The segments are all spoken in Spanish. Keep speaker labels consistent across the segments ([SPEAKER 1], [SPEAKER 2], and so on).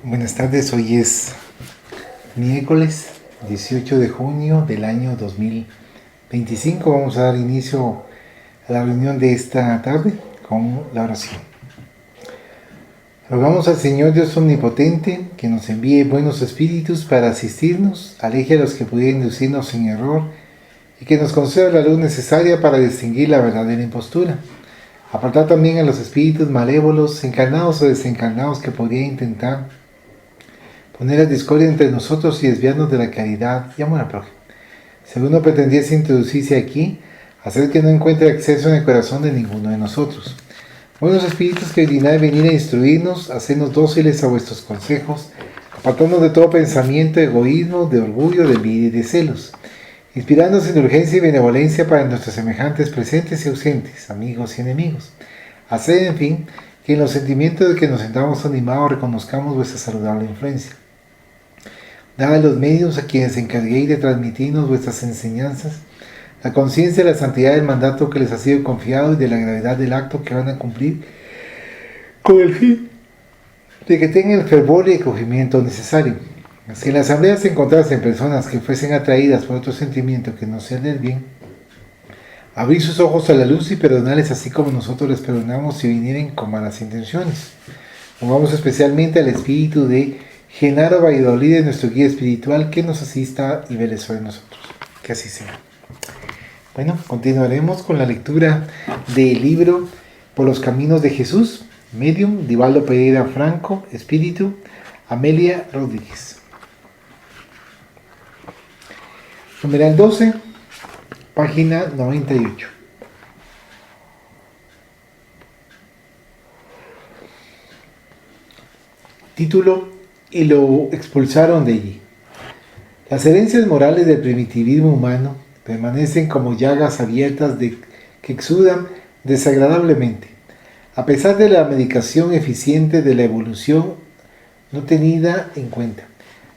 [SPEAKER 1] Buenas tardes, hoy es miércoles 18 de junio del año 2025. Vamos a dar inicio a la reunión de esta tarde con la oración. Rogamos al Señor Dios Omnipotente que nos envíe buenos espíritus para asistirnos, aleje a los que pudieran inducirnos en error y que nos conceda la luz necesaria para distinguir la verdadera impostura. Apartar también a los espíritus malévolos, encarnados o desencarnados, que podrían intentar poner la discordia entre nosotros y desviarnos de la caridad y amor al prójimo. Si alguno pretendiese introducirse aquí, hacer que no encuentre acceso en el corazón de ninguno de nosotros. Buenos espíritus que dignad venir a instruirnos, hacernos dóciles a vuestros consejos, apartándonos de todo pensamiento, de egoísmo, de orgullo, de envidia y de celos, inspirándonos en urgencia y benevolencia para nuestros semejantes presentes y ausentes, amigos y enemigos. Haced, en fin, que en los sentimientos de que nos sentamos animados reconozcamos vuestra saludable influencia. Dad a los medios a quienes encarguéis de transmitirnos vuestras enseñanzas la conciencia de la santidad del mandato que les ha sido confiado y de la gravedad del acto que van a cumplir, con el fin de que tengan el fervor y acogimiento necesario. Si en la asamblea se encontrasen personas que fuesen atraídas por otro sentimiento que no sea del bien, abrir sus ojos a la luz y perdonarles así como nosotros les perdonamos si vinieren con malas intenciones. Pongamos especialmente al espíritu de Genaro Valladolid, nuestro guía espiritual, que nos asista y vele sobre nosotros. Que así sea. Bueno, continuaremos con la lectura del libro Por los Caminos de Jesús, Medium, Divaldo Pereira Franco, Espíritu, Amelia Rodríguez. Numeral 12, página 98. Título: Y lo expulsaron de allí. Las herencias morales del primitivismo humano permanecen como llagas abiertas que exudan desagradablemente, a pesar de la medicación eficiente de la evolución no tenida en cuenta.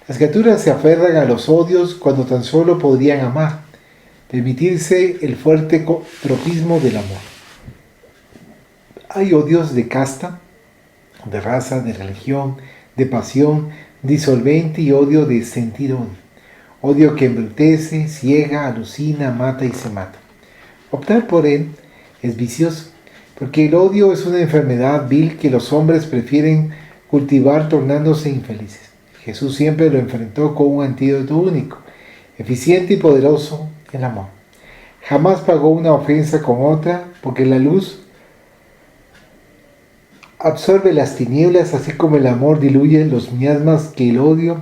[SPEAKER 1] Las criaturas se aferran a los odios cuando tan solo podrían amar, permitirse el fuerte tropismo del amor. Hay odios de casta, de raza, de religión, de pasión, disolvente y odio de sentir odio. Odio que embrutece, ciega, alucina, mata y se mata. Optar por él es vicioso, porque el odio es una enfermedad vil que los hombres prefieren cultivar tornándose infelices. Jesús siempre lo enfrentó con un antídoto único, eficiente y poderoso: el amor. Jamás pagó una ofensa con otra, porque la luz absorbe las tinieblas, así como el amor diluye los miasmas que el odio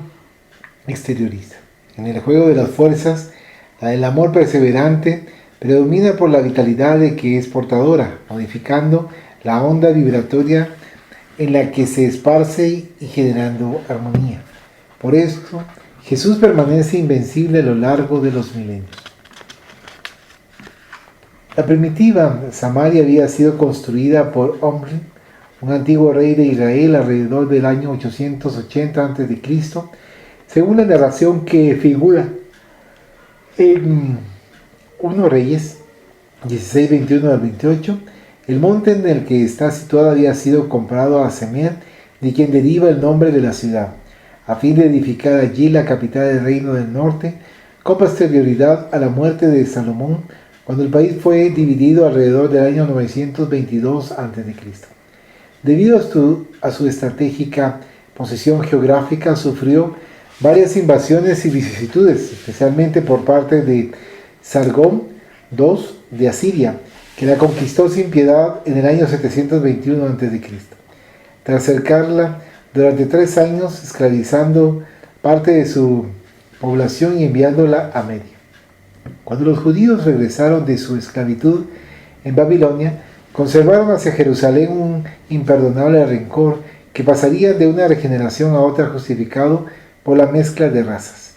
[SPEAKER 1] exterioriza. En el juego de las fuerzas, la del amor perseverante predomina por la vitalidad de que es portadora, modificando la onda vibratoria en la que se esparce y generando armonía. Por eso, Jesús permanece invencible a lo largo de los milenios. La primitiva Samaria había sido construida por Omri, un antiguo rey de Israel, alrededor del año 880 a.C., según la narración que figura en 1 Reyes 16, 21 al 28. El monte en el que está situado había sido comprado a Semer, de quien deriva el nombre de la ciudad, a fin de edificar allí la capital del reino del norte, con posterioridad a la muerte de Salomón, cuando el país fue dividido alrededor del año 922 a.C. Debido a su estratégica posición geográfica, sufrió varias invasiones y vicisitudes, especialmente por parte de Sargón II de Asiria, que la conquistó sin piedad en el año 721 a.C., tras cercarla durante 3 años, esclavizando parte de su población y enviándola a Media. Cuando los judíos regresaron de su esclavitud en Babilonia, conservaron hacia Jerusalén un imperdonable rencor que pasaría de una regeneración a otra, justificado por la mezcla de razas,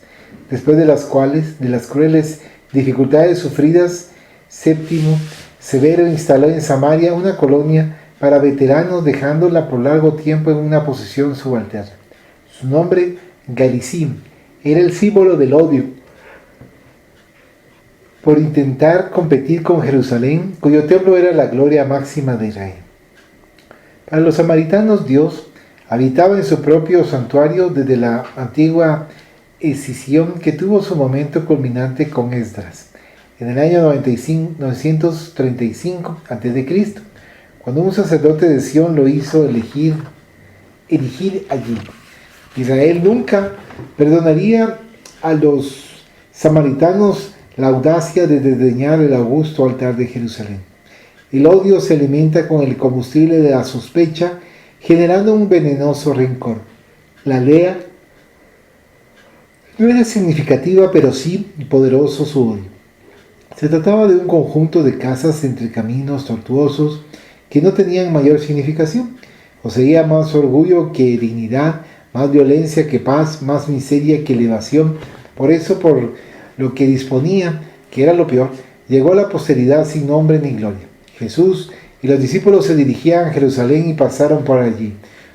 [SPEAKER 1] después de las crueles dificultades sufridas. Séptimo Severo instaló en Samaria una colonia para veteranos, dejándola por largo tiempo en una posición subalterna. Su nombre, Garizim, era el símbolo del odio por intentar competir con Jerusalén, cuyo templo era la gloria máxima de Israel. Para los samaritanos, Dios Habitaba en su propio santuario desde la antigua escisión que tuvo su momento culminante con Esdras, en el año 935 a.C., cuando un sacerdote de Sión lo hizo erigir allí. Israel nunca perdonaría a los samaritanos la audacia de desdeñar el augusto altar de Jerusalén. El odio se alimenta con el combustible de la sospecha, generando un venenoso rencor. La aldea no era significativa, pero sí poderoso su odio. Se trataba de un conjunto de casas entre caminos tortuosos que no tenían mayor significación. Poseía más orgullo que dignidad, más violencia que paz, más miseria que elevación. Por eso, por lo que disponía, que era lo peor, llegó a la posteridad sin nombre ni gloria. Jesús y los discípulos se dirigían a Jerusalén y pasaron por allí.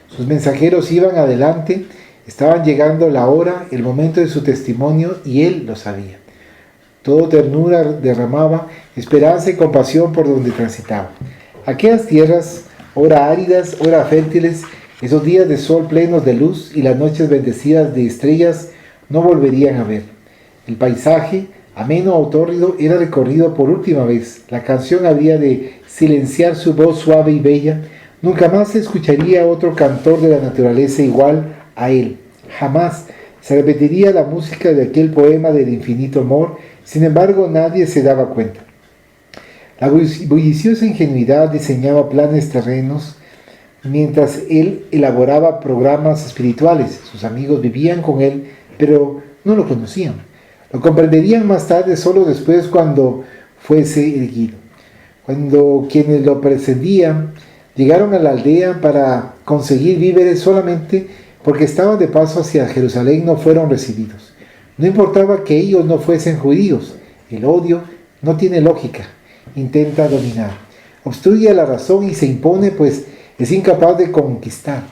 [SPEAKER 1] Sus mensajeros iban adelante, estaban llegando la hora, el momento de su testimonio, y él lo sabía. Todo ternura derramaba, esperanza y compasión por donde transitaba. Aquellas tierras, ora áridas, ora fértiles, esos días de sol plenos de luz y las noches bendecidas de estrellas, no volverían a ver. El paisaje, ameno o tórrido, era recorrido por última vez. La canción había de silenciar su voz suave y bella. Nunca más se escucharía otro cantor de la naturaleza igual a él. Jamás se repetiría la música de aquel poema del infinito amor. Sin embargo, nadie se daba cuenta. La bulliciosa ingenuidad diseñaba planes terrenos, mientras él elaboraba programas espirituales. Sus amigos vivían con él, pero no lo conocían. Lo comprenderían más tarde, solo después, cuando fuese erguido. Cuando quienes lo precedían llegaron a la aldea para conseguir víveres solamente porque estaban de paso hacia Jerusalén, no fueron recibidos. No importaba que ellos no fuesen judíos. El odio no tiene lógica. Intenta dominar. Obstruye a la razón y se impone, pues es incapaz de conquistar.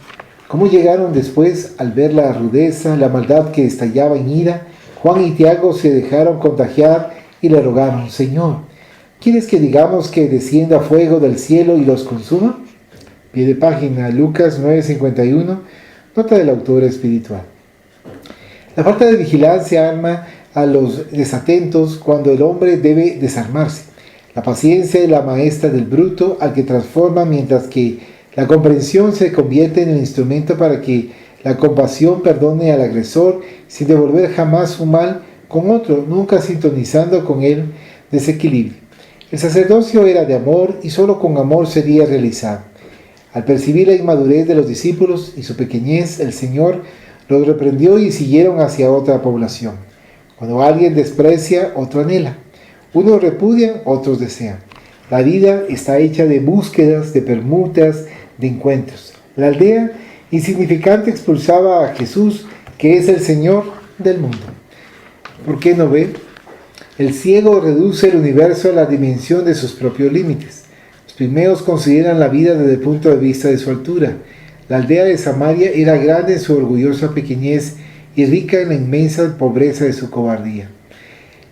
[SPEAKER 1] ¿Cómo llegaron después al ver la rudeza, la maldad que estallaba en ira? Juan y Tiago se dejaron contagiar y le rogaron: Señor, ¿quieres que digamos que descienda fuego del cielo y los consuma? Pie de página, Lucas 9:51, nota del autor espiritual. La falta de vigilancia arma a los desatentos cuando el hombre debe desarmarse. La paciencia es la maestra del bruto al que transforma, mientras que la comprensión se convierte en el instrumento para que la compasión perdone al agresor sin devolver jamás su mal con otro, nunca sintonizando con el desequilibrio. El sacerdocio era de amor y solo con amor sería realizado. Al percibir la inmadurez de los discípulos y su pequeñez, el Señor los reprendió y siguieron hacia otra población. Cuando alguien desprecia, otro anhela. Unos repudian, otros desean. La vida está hecha de búsquedas, de permutas, de encuentros. La aldea insignificante expulsaba a Jesús, que es el Señor del mundo. ¿Por qué no ve? El ciego reduce el universo a la dimensión de sus propios límites. Los primeros consideran la vida desde el punto de vista de su altura. La aldea de Samaria era grande en su orgullosa pequeñez y rica en la inmensa pobreza de su cobardía.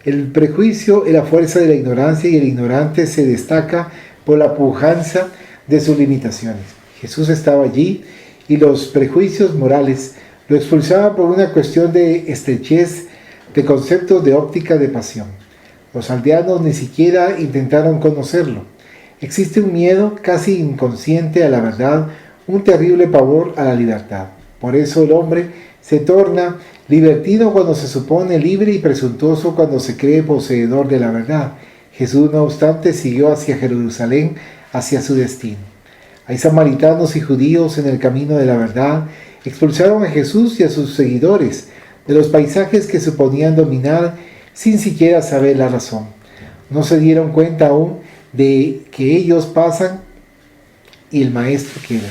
[SPEAKER 1] El prejuicio es la fuerza de la ignorancia y el ignorante se destaca por la pujanza de sus limitaciones. Jesús estaba allí y los prejuicios morales lo expulsaban por una cuestión de estrechez de conceptos de óptica de pasión. Los aldeanos ni siquiera intentaron conocerlo. Existe un miedo casi inconsciente a la verdad, un terrible pavor a la libertad. Por eso el hombre se torna libertino cuando se supone libre y presuntuoso cuando se cree poseedor de la verdad. Jesús, no obstante, siguió hacia Jerusalén, hacia su destino. Hay samaritanos y judíos en el camino de la verdad. Expulsaron a Jesús y a sus seguidores de los paisajes que suponían dominar sin siquiera saber la razón. No se dieron cuenta aún de que ellos pasan y el maestro queda.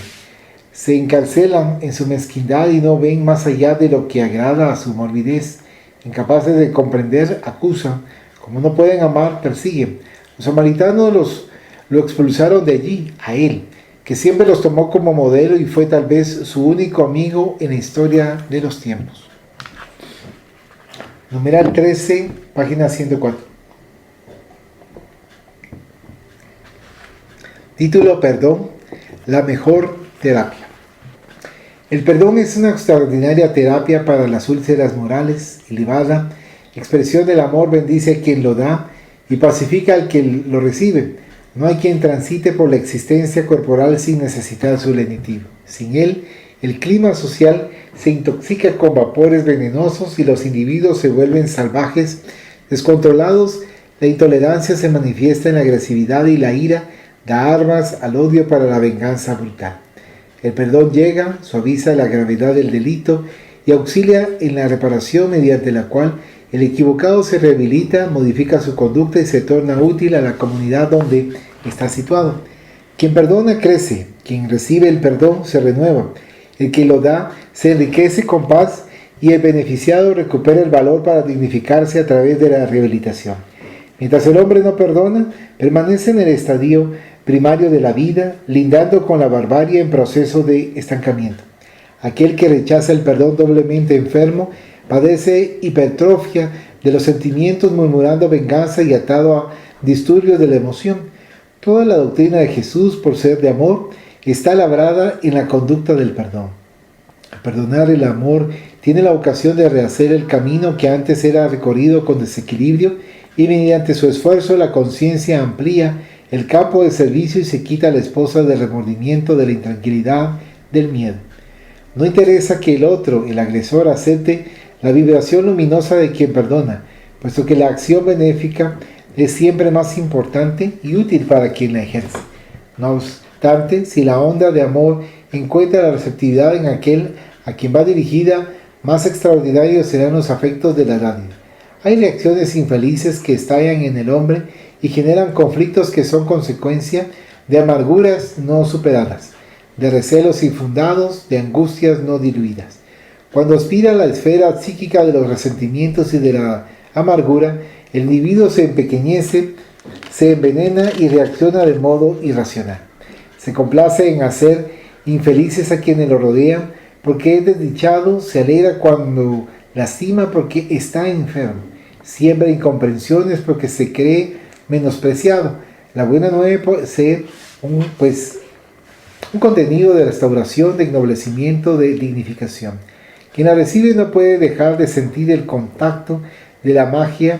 [SPEAKER 1] Se encarcelan en su mezquindad y no ven más allá de lo que agrada a su morbidez. Incapaces de comprender, acusan. Como no pueden amar, persiguen. Los samaritanos lo expulsaron de allí, a él, que siempre los tomó como modelo y fue tal vez su único amigo en la historia de los tiempos. Numeral 13, página 104. Título: Perdón, la mejor terapia. El perdón es una extraordinaria terapia para las úlceras morales, elevada expresión del amor bendice a quien lo da y pacifica al que lo recibe. No hay quien transite por la existencia corporal sin necesitar su lenitivo. Sin él, el clima social se intoxica con vapores venenosos y los individuos se vuelven salvajes, descontrolados. La intolerancia se manifiesta en la agresividad y la ira da armas al odio para la venganza brutal. El perdón llega, suaviza la gravedad del delito y auxilia en la reparación mediante la cual el equivocado se rehabilita, modifica su conducta y se torna útil a la comunidad donde está situado. Quien perdona crece, quien recibe el perdón se renueva, el que lo da se enriquece con paz y el beneficiado recupera el valor para dignificarse a través de la rehabilitación. Mientras el hombre no perdona, permanece en el estadio primario de la vida, lindando con la barbarie en proceso de estancamiento. Aquel que rechaza el perdón doblemente enfermo, padece hipertrofia de los sentimientos, murmurando venganza y atado a disturbios de la emoción. Toda la doctrina de Jesús, por ser de amor, está labrada en la conducta del perdón. Al perdonar, el amor tiene la ocasión de rehacer el camino que antes era recorrido con desequilibrio y mediante su esfuerzo la conciencia amplía el campo de servicio y se quita a la esposa del remordimiento, de la intranquilidad, del miedo. No interesa que el otro, el agresor, acepte la vibración luminosa de quien perdona, puesto que la acción benéfica es siempre más importante y útil para quien la ejerce. No obstante, si la onda de amor encuentra la receptividad en aquel a quien va dirigida, más extraordinarios serán los afectos de la dádiva. Hay reacciones infelices que estallan en el hombre y generan conflictos que son consecuencia de amarguras no superadas, de recelos infundados, de angustias no diluidas. Cuando aspira a la esfera psíquica de los resentimientos y de la amargura, el individuo se empequeñece, se envenena y reacciona de modo irracional. Se complace en hacer infelices a quienes lo rodean porque es desdichado, se alegra cuando lastima porque está enfermo, siembra incomprensiones porque se cree menospreciado. La buena nueva puede ser un contenido de restauración, de ennoblecimiento, de dignificación. Quien la recibe no puede dejar de sentir el contacto de la magia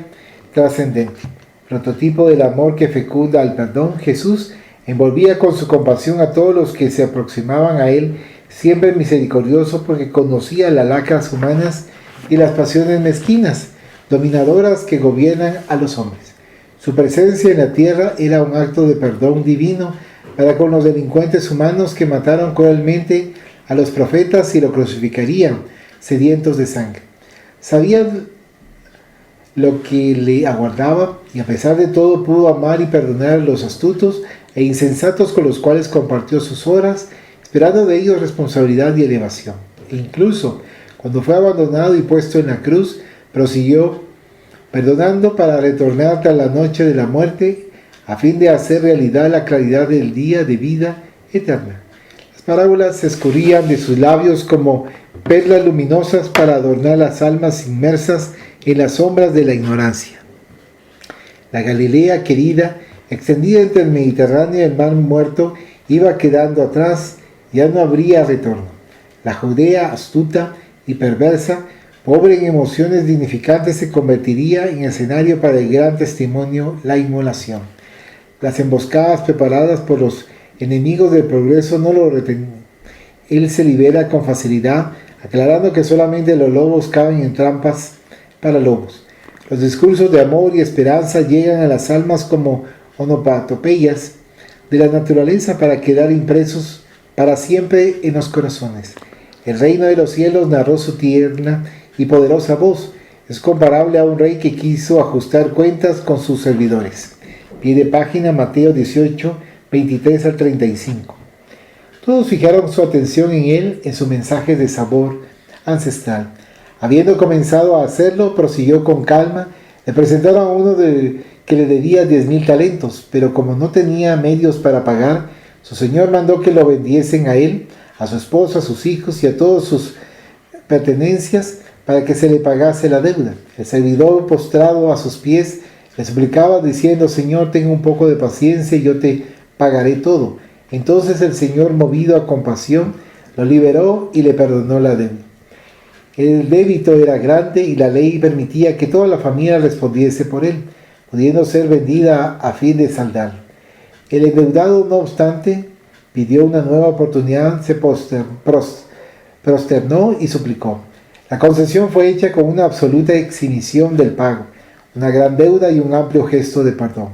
[SPEAKER 1] trascendente. Prototipo del amor que fecunda al perdón, Jesús envolvía con su compasión a todos los que se aproximaban a él, siempre misericordioso porque conocía las lacras humanas y las pasiones mezquinas, dominadoras que gobiernan a los hombres. Su presencia en la tierra era un acto de perdón divino para con los delincuentes humanos que mataron cruelmente a los profetas y lo crucificarían, sedientos de sangre. Sabía lo que le aguardaba y a pesar de todo pudo amar y perdonar a los astutos e insensatos con los cuales compartió sus horas, esperando de ellos responsabilidad y elevación. E incluso cuando fue abandonado y puesto en la cruz, prosiguió perdonando para retornar tras la noche de la muerte, a fin de hacer realidad la claridad del día de vida eterna. Las parábolas se escurrían de sus labios como perlas luminosas para adornar las almas inmersas en las sombras de la ignorancia. La Galilea querida, extendida entre el Mediterráneo y el Mar Muerto, iba quedando atrás, ya no habría retorno. La Judea astuta y perversa, pobre en emociones dignificantes, se convertiría en escenario para el gran testimonio, la inmolación. Las emboscadas preparadas por los enemigos del progreso no lo retienen. Él se libera con facilidad, aclarando que solamente los lobos caben en trampas para lobos. Los discursos de amor y esperanza llegan a las almas como onomatopeyas de la naturaleza para quedar impresos para siempre en los corazones. El reino de los cielos, narró su tierna y poderosa voz, es comparable a un rey que quiso ajustar cuentas con sus servidores. Pie de página, Mateo 18, 23 al 35. Todos fijaron su atención en él, en su mensaje de sabor ancestral. Habiendo comenzado a hacerlo, prosiguió con calma. Le presentaron a uno que le debía 10,000 talentos, pero como no tenía medios para pagar, su señor mandó que lo vendiesen a él, a su esposa, a sus hijos y a todas sus pertenencias, para que se le pagase la deuda. El servidor, postrado a sus pies, le suplicaba diciendo: Señor, ten un poco de paciencia y yo te pagaré todo. Entonces el Señor, movido a compasión, lo liberó y le perdonó la deuda. El débito era grande y la ley permitía que toda la familia respondiese por él, pudiendo ser vendida a fin de saldarlo. El endeudado, no obstante, pidió una nueva oportunidad, se prosternó y suplicó. La concesión fue hecha con una absoluta exhibición del pago, una gran deuda y un amplio gesto de perdón.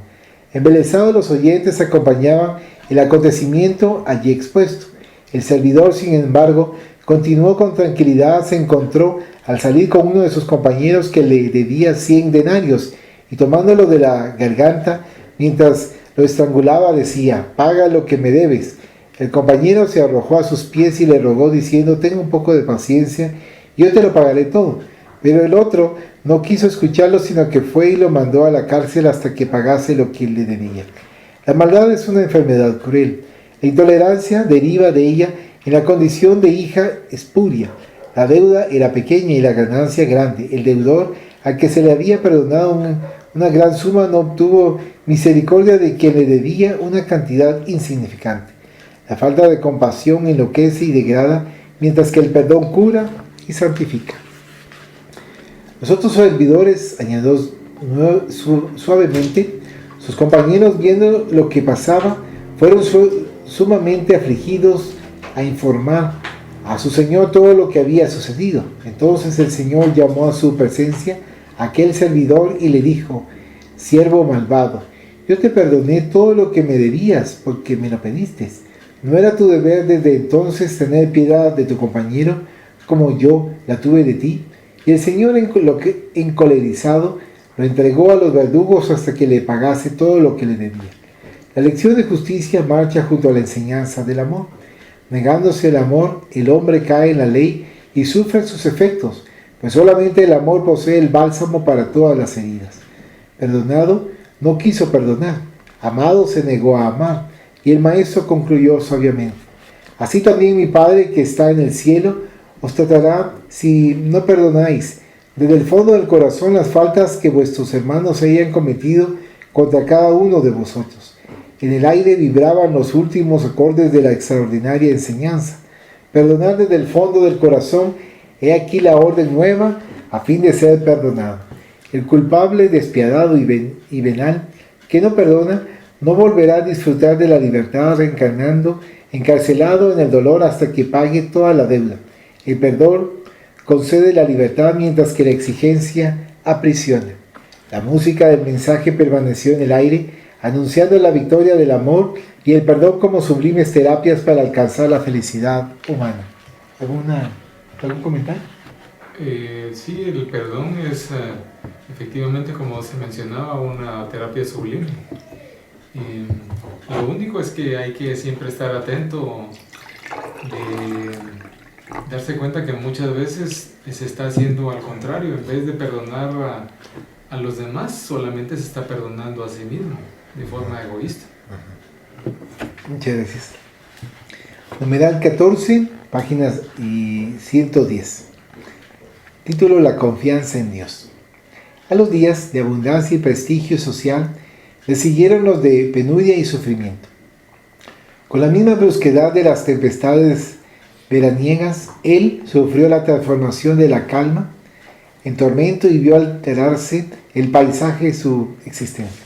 [SPEAKER 1] Embelesados, los oyentes acompañaban el acontecimiento allí expuesto. El servidor, sin embargo, continuó con tranquilidad. Se encontró al salir con uno de sus compañeros que le debía 100 denarios y tomándolo de la garganta, mientras lo estrangulaba, decía: «Paga lo que me debes». El compañero se arrojó a sus pies y le rogó diciendo: «Ten un poco de paciencia, yo te lo pagaré todo». Pero el otro no quiso escucharlo, sino que fue y lo mandó a la cárcel hasta que pagase lo que le debía. La maldad es una enfermedad cruel. La intolerancia deriva de ella en la condición de hija espuria. La deuda era pequeña y la ganancia grande. El deudor, al que se le había perdonado una gran suma, no obtuvo misericordia de quien le debía una cantidad insignificante. La falta de compasión enloquece y degrada, mientras que el perdón cura y santifica. Los otros servidores, añadió suavemente, sus compañeros, viendo lo que pasaba, fueron sumamente afligidos a informar a su señor todo lo que había sucedido. Entonces el Señor llamó a su presencia a aquel servidor y le dijo: «Siervo malvado, yo te perdoné todo lo que me debías porque me lo pediste. ¿No era tu deber desde entonces tener piedad de tu compañero como yo la tuve de ti?» Y el Señor, encolerizado, lo entregó a los verdugos hasta que le pagase todo lo que le debía. La lección de justicia marcha junto a la enseñanza del amor. Negándose el amor, el hombre cae en la ley y sufre sus efectos, pues solamente el amor posee el bálsamo para todas las heridas. Perdonado, no quiso perdonar. Amado, se negó a amar. Y el maestro concluyó sabiamente: «Así también mi Padre que está en el cielo os tratará si no perdonáis desde el fondo del corazón las faltas que vuestros hermanos hayan cometido contra cada uno de vosotros». En el aire vibraban los últimos acordes de la extraordinaria enseñanza. Perdonar desde el fondo del corazón, he aquí la orden nueva a fin de ser perdonado. El culpable, despiadado y venal, que no perdona, no volverá a disfrutar de la libertad, reencarnando encarcelado en el dolor hasta que pague toda la deuda. El perdón concede la libertad, mientras que la exigencia aprisiona. La música del mensaje permaneció en el aire, anunciando la victoria del amor y el perdón como sublimes terapias para alcanzar la felicidad humana. ¿Algún comentario?
[SPEAKER 2] Sí, el perdón es efectivamente, como se mencionaba, una terapia sublime. Lo único es que hay que siempre estar atento de darse cuenta que muchas veces se está haciendo al contrario. En vez de perdonar a los demás, solamente se está perdonando a sí mismo de forma egoísta.
[SPEAKER 1] Muchas gracias. Numeral 14, páginas 110. Título: La confianza en Dios. A los días de abundancia y prestigio social le siguieron los de penuria y sufrimiento. Con la misma brusquedad de las tempestades veraniegas, él sufrió la transformación de la calma en tormento y vio alterarse el paisaje de su existencia.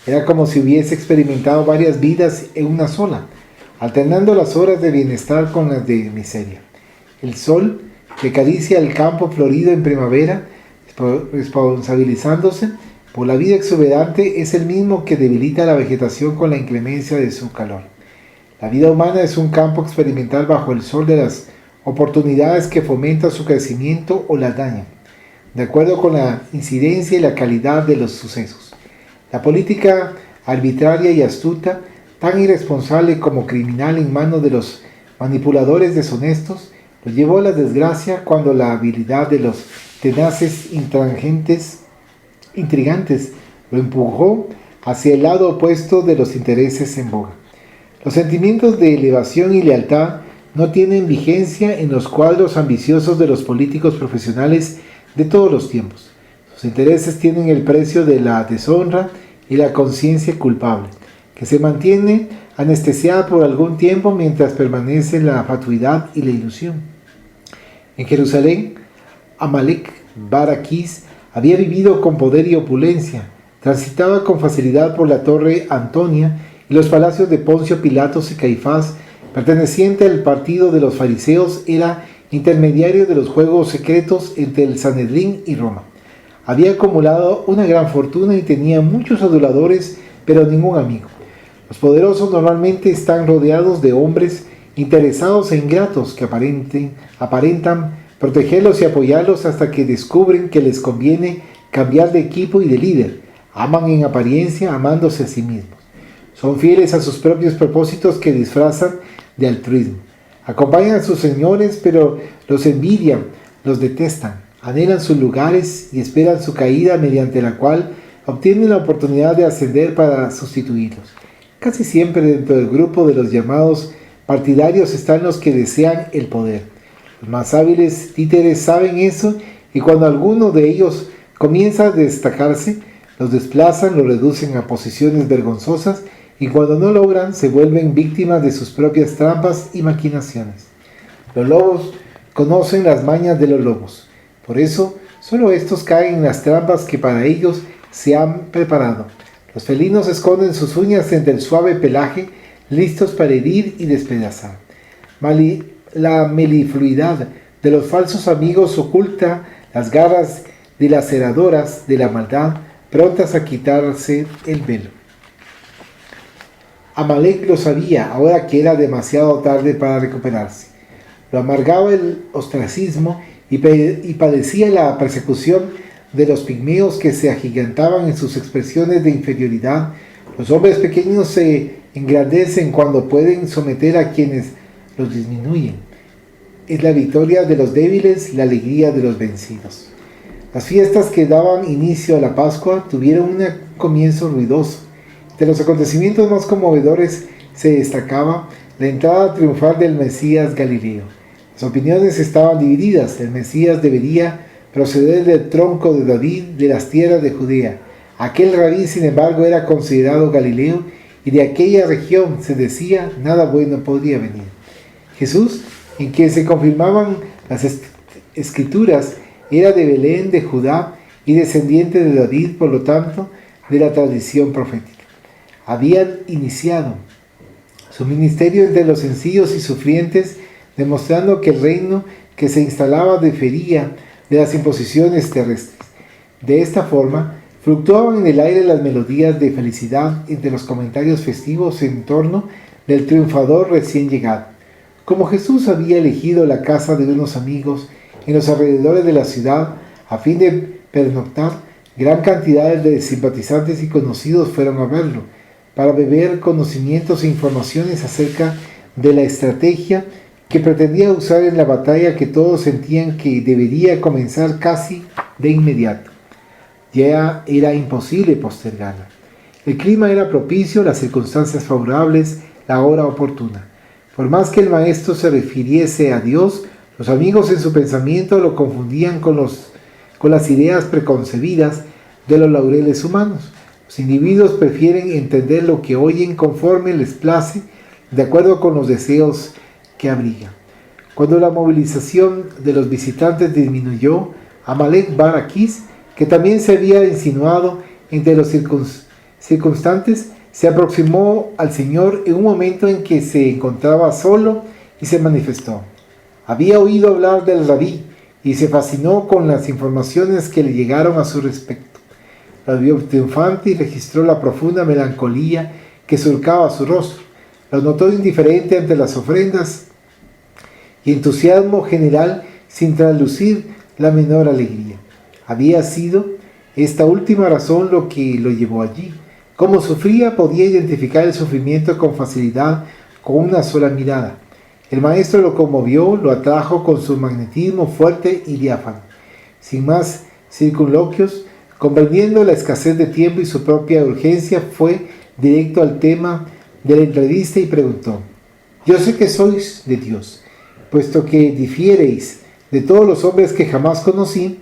[SPEAKER 1] Era como si hubiese experimentado varias vidas en una sola, alternando las horas de bienestar con las de miseria. El sol que acaricia el campo florido en primavera, responsabilizándose por la vida exuberante, es el mismo que debilita la vegetación con la inclemencia de su calor. La vida humana es un campo experimental bajo el sol de las oportunidades que fomentan su crecimiento o las dañan, de acuerdo con la incidencia y la calidad de los sucesos. La política arbitraria y astuta, tan irresponsable como criminal en manos de los manipuladores deshonestos, los llevó a la desgracia cuando la habilidad de los tenaces intrigantes lo empujó hacia el lado opuesto de los intereses en boga. Los sentimientos de elevación y lealtad no tienen vigencia en los cuadros ambiciosos de los políticos profesionales de todos los tiempos. Sus intereses tienen el precio de la deshonra y la conciencia culpable, que se mantiene anestesiada por algún tiempo mientras permanece la fatuidad y la ilusión. En Jerusalén, Amalek bar Aquís había vivido con poder y opulencia, transitaba con facilidad por la torre Antonia y los palacios de Poncio Pilatos y Caifás. Perteneciente al partido de los fariseos, era intermediario de los juegos secretos entre el Sanedrín y Roma. Había acumulado una gran fortuna y tenía muchos aduladores, pero ningún amigo. Los poderosos normalmente están rodeados de hombres interesados e ingratos que aparentan protegerlos y apoyarlos hasta que descubren que les conviene cambiar de equipo y de líder. Aman en apariencia, amándose a sí mismos. Son fieles a sus propios propósitos que disfrazan de altruismo. Acompañan a sus señores, pero los envidian, los detestan. Anhelan sus lugares y esperan su caída, mediante la cual obtienen la oportunidad de ascender para sustituirlos. Casi siempre dentro del grupo de los llamados partidarios están los que desean el poder. Los más hábiles títeres saben eso, y cuando alguno de ellos comienza a destacarse, los desplazan, los reducen a posiciones vergonzosas, y cuando no logran, se vuelven víctimas de sus propias trampas y maquinaciones. Los lobos conocen las mañas de los lobos. Por eso, solo estos caen en las trampas que para ellos se han preparado. Los felinos esconden sus uñas entre el suave pelaje, listos para herir y despedazar. La melifluidad de los falsos amigos oculta las garras dilaceradoras de la maldad, prontas a quitarse el velo. Amalek lo sabía, ahora que era demasiado tarde para recuperarse. Lo amargaba el ostracismo y padecía la persecución de los pigmeos que se agigantaban en sus expresiones de inferioridad. Los hombres pequeños se engrandecen cuando pueden someter a quienes los disminuyen. Es la victoria de los débiles, la alegría de los vencidos. Las fiestas que daban inicio a la Pascua tuvieron un comienzo ruidoso. De los acontecimientos más conmovedores se destacaba la entrada triunfal del Mesías Galileo. Las opiniones estaban divididas. El Mesías debería proceder del tronco de David, de las tierras de Judea. Aquel rabí, sin embargo, era considerado Galileo, y de aquella región se decía nada bueno podría venir. Jesús, en quien se confirmaban las escrituras, era de Belén, de Judá, y descendiente de David, por lo tanto, de la tradición profética. Habían iniciado su ministerio entre los sencillos y sufrientes, demostrando que el reino que se instalaba difería de las imposiciones terrestres. De esta forma, fluctuaban en el aire las melodías de felicidad entre los comentarios festivos en torno del triunfador recién llegado. Como Jesús había elegido la casa de unos amigos en los alrededores de la ciudad a fin de pernoctar, gran cantidad de simpatizantes y conocidos fueron a verlo, para beber conocimientos e informaciones acerca de la estrategia que pretendía usar en la batalla que todos sentían que debería comenzar casi de inmediato. Ya era imposible postergarla. El clima era propicio, las circunstancias favorables, la hora oportuna. Por más que el maestro se refiriese a Dios, los amigos en su pensamiento lo confundían con las ideas preconcebidas de los laureles humanos. Los individuos prefieren entender lo que oyen conforme les place, de acuerdo con los deseos que abrigan. Cuando la movilización de los visitantes disminuyó, Amalek bar Aquís, que también se había insinuado entre los circunstantes, se aproximó al Señor en un momento en que se encontraba solo y se manifestó. Había oído hablar del rabí y se fascinó con las informaciones que le llegaron a su respecto. Lo vio triunfante y registró la profunda melancolía que surcaba su rostro. Lo notó indiferente ante las ofrendas y entusiasmo general sin traslucir la menor alegría. Había sido esta última razón lo que lo llevó allí. Como sufría, podía identificar el sufrimiento con facilidad con una sola mirada. El maestro lo conmovió, lo atrajo con su magnetismo fuerte y diáfano. Sin más circunloquios, comprendiendo la escasez de tiempo y su propia urgencia, fue directo al tema de la entrevista y preguntó: «Yo sé que sois de Dios, puesto que difiereis de todos los hombres que jamás conocí.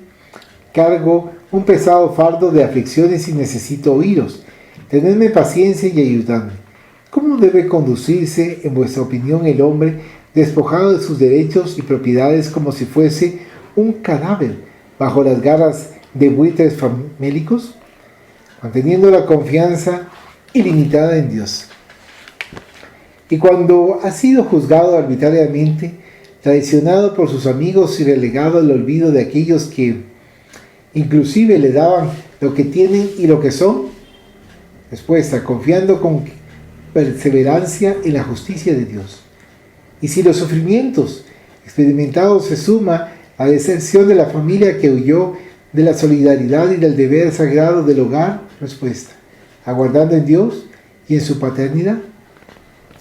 [SPEAKER 1] Cargo un pesado fardo de aflicciones y necesito oíros. Tenedme paciencia y ayudadme. ¿Cómo debe conducirse, en vuestra opinión, el hombre despojado de sus derechos y propiedades como si fuese un cadáver bajo las garras de buitres famélicos? Manteniendo la confianza ilimitada en Dios. Y cuando ha sido juzgado arbitrariamente, traicionado por sus amigos y relegado al olvido de aquellos que inclusive le daban lo que tienen y lo que son, respuesta, confiando con perseverancia en la justicia de Dios. Y si los sufrimientos experimentados se suma a la deserción de la familia que huyó de la solidaridad y del deber sagrado del hogar, respuesta, aguardando en Dios y en su paternidad.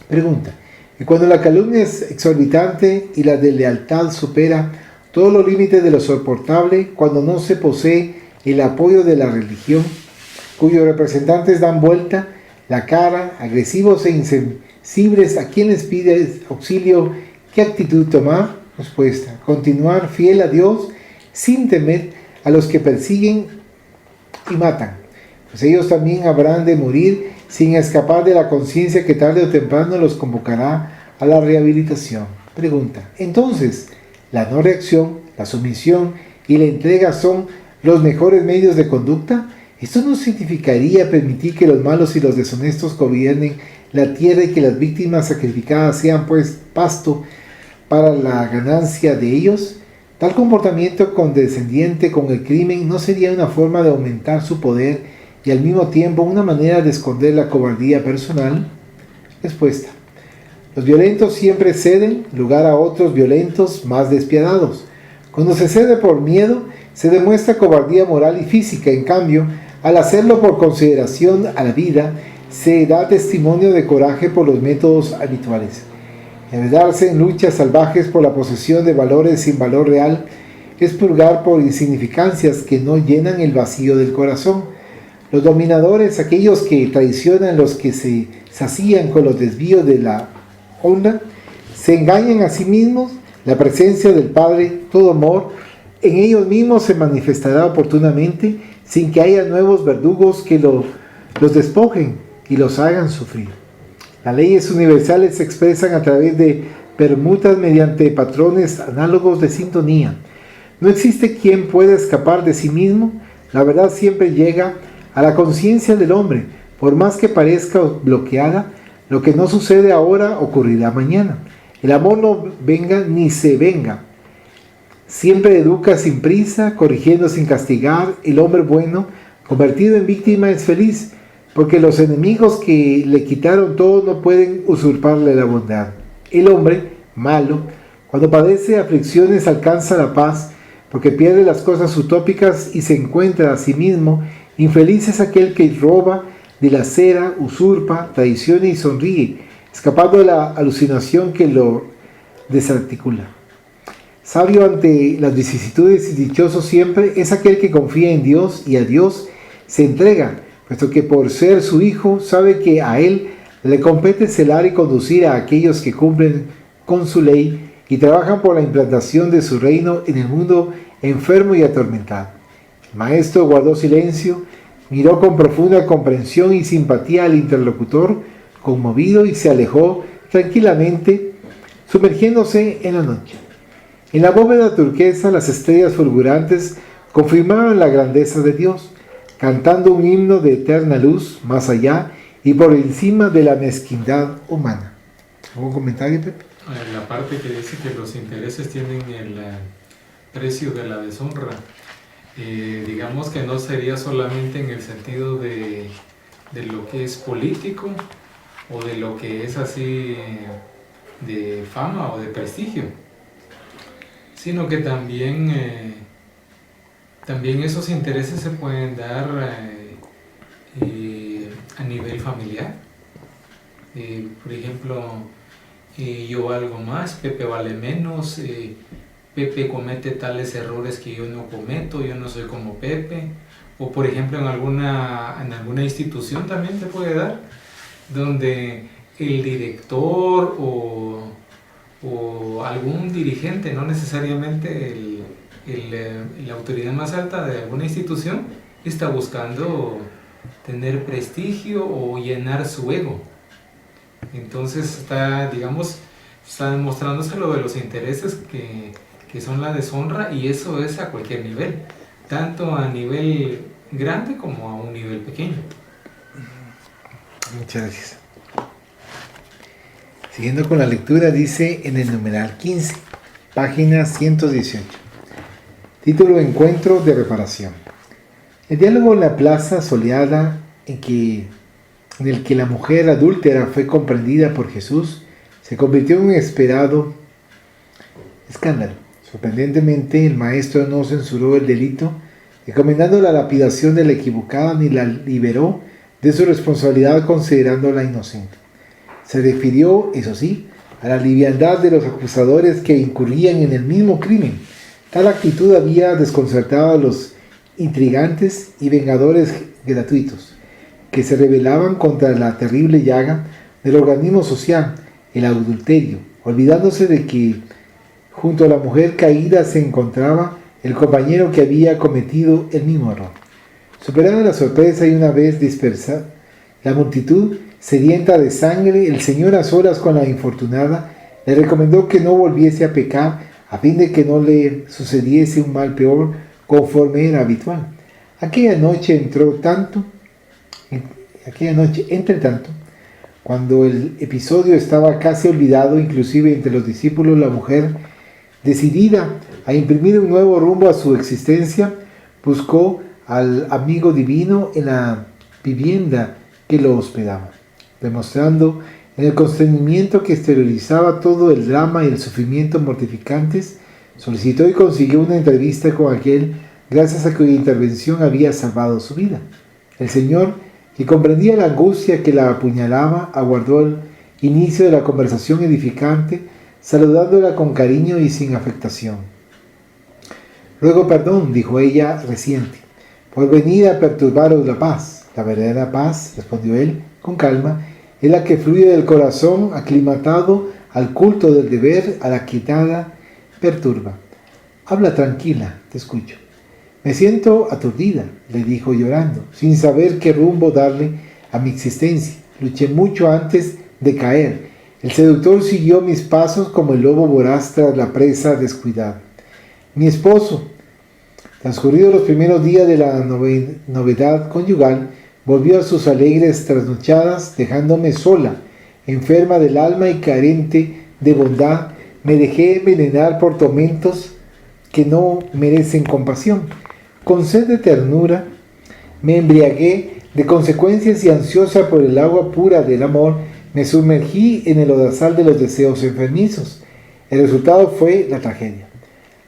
[SPEAKER 1] Pregunta, y cuando la calumnia es exorbitante y la deslealtad supera todos los límites de lo soportable, cuando no se posee el apoyo de la religión, cuyos representantes dan vuelta la cara, agresivos e insensibles a quien les pide auxilio, ¿qué actitud tomar? Respuesta, continuar fiel a Dios sin temer a los que persiguen y matan, pues ellos también habrán de morir sin escapar de la conciencia que tarde o temprano los convocará a la rehabilitación. Pregunta, entonces, ¿la no reacción, la sumisión y la entrega son los mejores medios de conducta? ¿Esto no significaría permitir que los malos y los deshonestos gobiernen la tierra y que las víctimas sacrificadas sean pues pasto para la ganancia de ellos? Tal comportamiento condescendiente con el crimen no sería una forma de aumentar su poder y al mismo tiempo una manera de esconder la cobardía personal. Respuesta, los violentos siempre ceden lugar a otros violentos más despiadados. Cuando se cede por miedo, se demuestra cobardía moral y física. En cambio, al hacerlo por consideración a la vida, se da testimonio de coraje por los métodos habituales. Enredarse en luchas salvajes por la posesión de valores sin valor real es purgar por insignificancias que no llenan el vacío del corazón. Los dominadores, aquellos que traicionan, los que se sacían con los desvíos de la honra, se engañan a sí mismos. La presencia del Padre, todo amor, en ellos mismos se manifestará oportunamente sin que haya nuevos verdugos que los despojen y los hagan sufrir. Las leyes universales se expresan a través de permutas mediante patrones análogos de sintonía. No existe quien pueda escapar de sí mismo. La verdad siempre llega a la conciencia del hombre, por más que parezca bloqueada. Lo que no sucede ahora ocurrirá mañana. El amor no venga ni se venga. Siempre educa sin prisa, corrigiendo sin castigar. El hombre bueno, convertido en víctima, es feliz, porque los enemigos que le quitaron todo no pueden usurparle la bondad. El hombre malo, cuando padece aflicciones, alcanza la paz, porque pierde las cosas utópicas y se encuentra a sí mismo. Infeliz es aquel que roba, dilacera, usurpa, traiciona y sonríe, escapando de la alucinación que lo desarticula. Sabio ante las vicisitudes y dichoso siempre es aquel que confía en Dios y a Dios se entrega, puesto que por ser su hijo sabe que a él le compete celar y conducir a aquellos que cumplen con su ley y trabajan por la implantación de su reino en el mundo enfermo y atormentado. El maestro guardó silencio, miró con profunda comprensión y simpatía al interlocutor, conmovido, y se alejó tranquilamente, sumergiéndose en la noche. En la bóveda turquesa, las estrellas fulgurantes confirmaban la grandeza de Dios, cantando un himno de eterna luz más allá y por encima de la mezquindad humana. ¿Algún comentario, Pepe?
[SPEAKER 2] La parte que dice que los intereses tienen el precio de la deshonra. Digamos que no sería solamente en el sentido de lo que es político o de lo que es así de fama o de prestigio, sino que también esos intereses se pueden dar a nivel familiar. Por ejemplo, yo valgo más, Pepe vale menos, Pepe comete tales errores que yo no cometo, yo no soy como Pepe. O por ejemplo en alguna institución también se puede dar, donde el director o algún dirigente, no necesariamente la autoridad más alta de alguna institución, está buscando tener prestigio o llenar su ego. Entonces está, digamos, está demostrándose lo de los intereses que son la deshonra, y eso es a cualquier nivel, tanto a nivel grande como a un nivel pequeño.
[SPEAKER 1] Muchas gracias. Siguiendo con la lectura, dice en el numeral 15, página 118. Título: Encuentro de reparación. El diálogo en la plaza soleada en el que la mujer adúltera fue comprendida por Jesús se convirtió en un esperado escándalo. Sorprendentemente, el maestro no censuró el delito, recomendando la lapidación de la equivocada, ni la liberó de su responsabilidad considerándola inocente. Se refirió, eso sí, a la liviandad de los acusadores que incurrían en el mismo crimen. Tal actitud había desconcertado a los intrigantes y vengadores gratuitos, que se rebelaban contra la terrible llaga del organismo social, el adulterio, olvidándose de que junto a la mujer caída se encontraba el compañero que había cometido el mismo error. Superada la sorpresa y una vez dispersada la multitud sedienta de sangre, el Señor, a solas con la infortunada, le recomendó que no volviese a pecar, a fin de que no le sucediese un mal peor conforme era habitual. Aquella noche, entre tanto, cuando el episodio estaba casi olvidado, inclusive entre los discípulos, la mujer, decidida a imprimir un nuevo rumbo a su existencia, buscó al amigo divino en la vivienda que lo hospedaba, demostrando en el constreñimiento que exteriorizaba todo el drama y el sufrimiento mortificantes. Solicitó y consiguió una entrevista con aquel gracias a cuya intervención había salvado su vida. El Señor, que comprendía la angustia que la apuñalaba, aguardó el inicio de la conversación edificante, saludándola con cariño y sin afectación. «Ruego perdón», dijo ella reciente, «por venir a perturbaros la paz». «La verdadera paz», respondió él con calma, «es la que fluye del corazón aclimatado al culto del deber, a la quitada perturba». «Habla tranquila, te escucho». «Me siento aturdida», le dijo llorando, «sin saber qué rumbo darle a mi existencia. Luché mucho antes de caer. El seductor siguió mis pasos como el lobo voraz tras la presa descuidada. Mi esposo, transcurridos los primeros días de la novedad conyugal, volvió a sus alegres trasnochadas, dejándome sola, enferma del alma y carente de bondad. Me dejé envenenar por tormentos que no merecen compasión. Con sed de ternura me embriagué de consecuencias y, ansiosa por el agua pura del amor, me sumergí en el lodazal de los deseos enfermizos. El resultado fue la tragedia.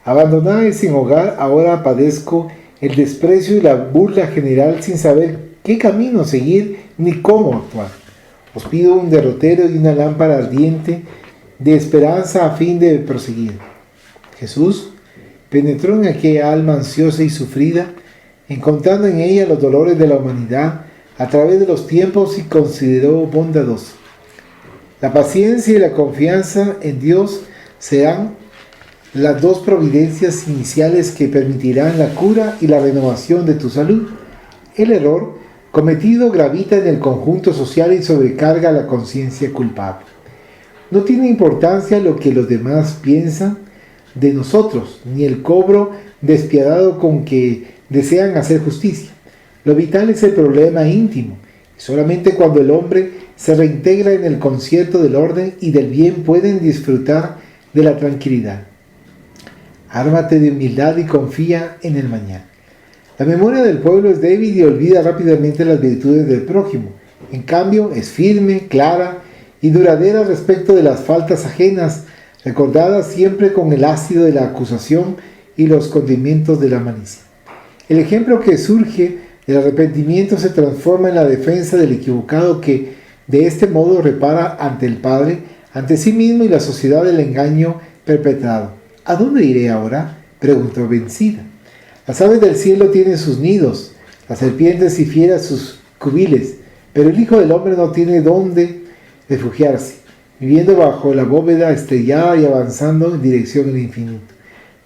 [SPEAKER 1] Abandonada y sin hogar, ahora padezco el desprecio y la burla general, sin saber qué camino seguir ni cómo actuar. Os pido un derrotero y una lámpara ardiente de esperanza a fin de proseguir». Jesús penetró en aquella alma ansiosa y sufrida, encontrando en ella los dolores de la humanidad a través de los tiempos, y consideró bondadoso: «La paciencia y la confianza en Dios serán las dos providencias iniciales que permitirán la cura y la renovación de tu salud. El error cometido gravita en el conjunto social y sobrecarga la conciencia culpable. No tiene importancia lo que los demás piensan de nosotros, ni el cobro despiadado con que desean hacer justicia. Lo vital es el problema íntimo, y solamente cuando el hombre se reintegra en el concierto del orden y del bien pueden disfrutar de la tranquilidad. Ármate de humildad y confía en el mañana». La memoria del pueblo es débil y olvida rápidamente las virtudes del prójimo. En cambio, es firme, clara y duradera respecto de las faltas ajenas, recordadas siempre con el ácido de la acusación y los condimentos de la malicia. El ejemplo que surge del arrepentimiento se transforma en la defensa del equivocado, que de este modo repara ante el Padre, ante sí mismo y la sociedad, del engaño perpetrado. «¿A dónde iré ahora?», preguntó vencida. «Las aves del cielo tienen sus nidos, las serpientes y fieras sus cubiles, pero el Hijo del Hombre no tiene dónde refugiarse, viviendo bajo la bóveda estrellada y avanzando en dirección al infinito.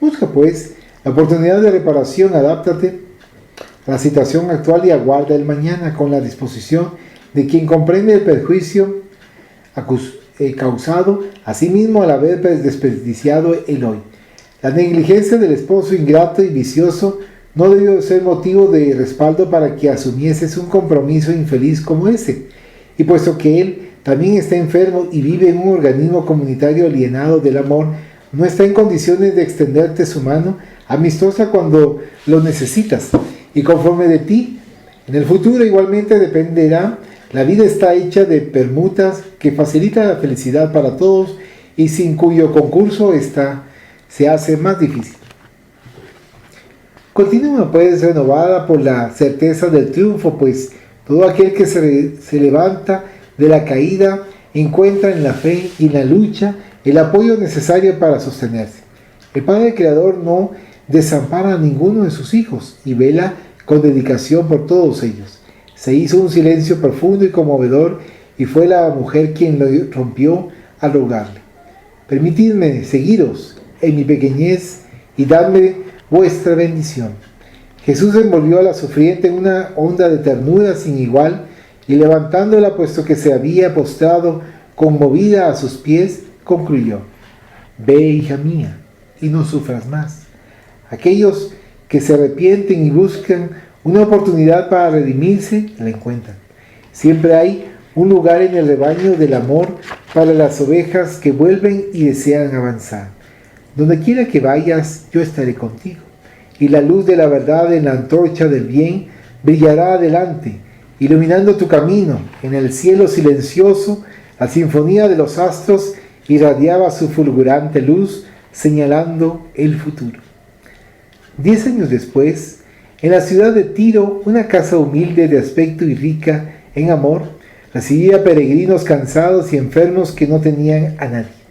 [SPEAKER 1] Busca, pues, la oportunidad de reparación, adáptate a la situación actual y aguarda el mañana con la disposición de quien comprende el perjuicio causado a sí mismo al haber desperdiciado el hoy. La negligencia del esposo ingrato y vicioso no debió ser motivo de respaldo para que asumieses un compromiso infeliz como ese. Y puesto que él también está enfermo y vive en un organismo comunitario alienado del amor, no está en condiciones de extenderte su mano amistosa cuando lo necesitas. Y conforme de ti, en el futuro igualmente dependerá. La vida está hecha de permutas que facilita la felicidad para todos y sin cuyo concurso se hace más difícil. Continúa pues renovada por la certeza del triunfo, pues todo aquel que se levanta de la caída encuentra en la fe y en la lucha el apoyo necesario para sostenerse. El Padre Creador no desampara a ninguno de sus hijos y vela con dedicación por todos ellos. Se hizo un silencio profundo y conmovedor y fue la mujer quien lo rompió al rogarle: permitidme seguiros en mi pequeñez y dadme vuestra bendición. Jesús envolvió a la sufriente en una onda de ternura sin igual y levantándola, puesto que se había postrado conmovida a sus pies, concluyó: ve, hija mía, y no sufras más. Aquellos que se arrepienten y buscan una oportunidad para redimirse, la encuentran. Siempre hay un lugar en el rebaño del amor para las ovejas que vuelven y desean avanzar. Donde quiera que vayas, yo estaré contigo, y la luz de la verdad en la antorcha del bien brillará adelante, iluminando tu camino. En el cielo silencioso, la sinfonía de los astros irradiaba su fulgurante luz, señalando el futuro. 10 años después, en la ciudad de Tiro, una casa humilde de aspecto y rica en amor, recibía peregrinos cansados y enfermos que no tenían a nadie.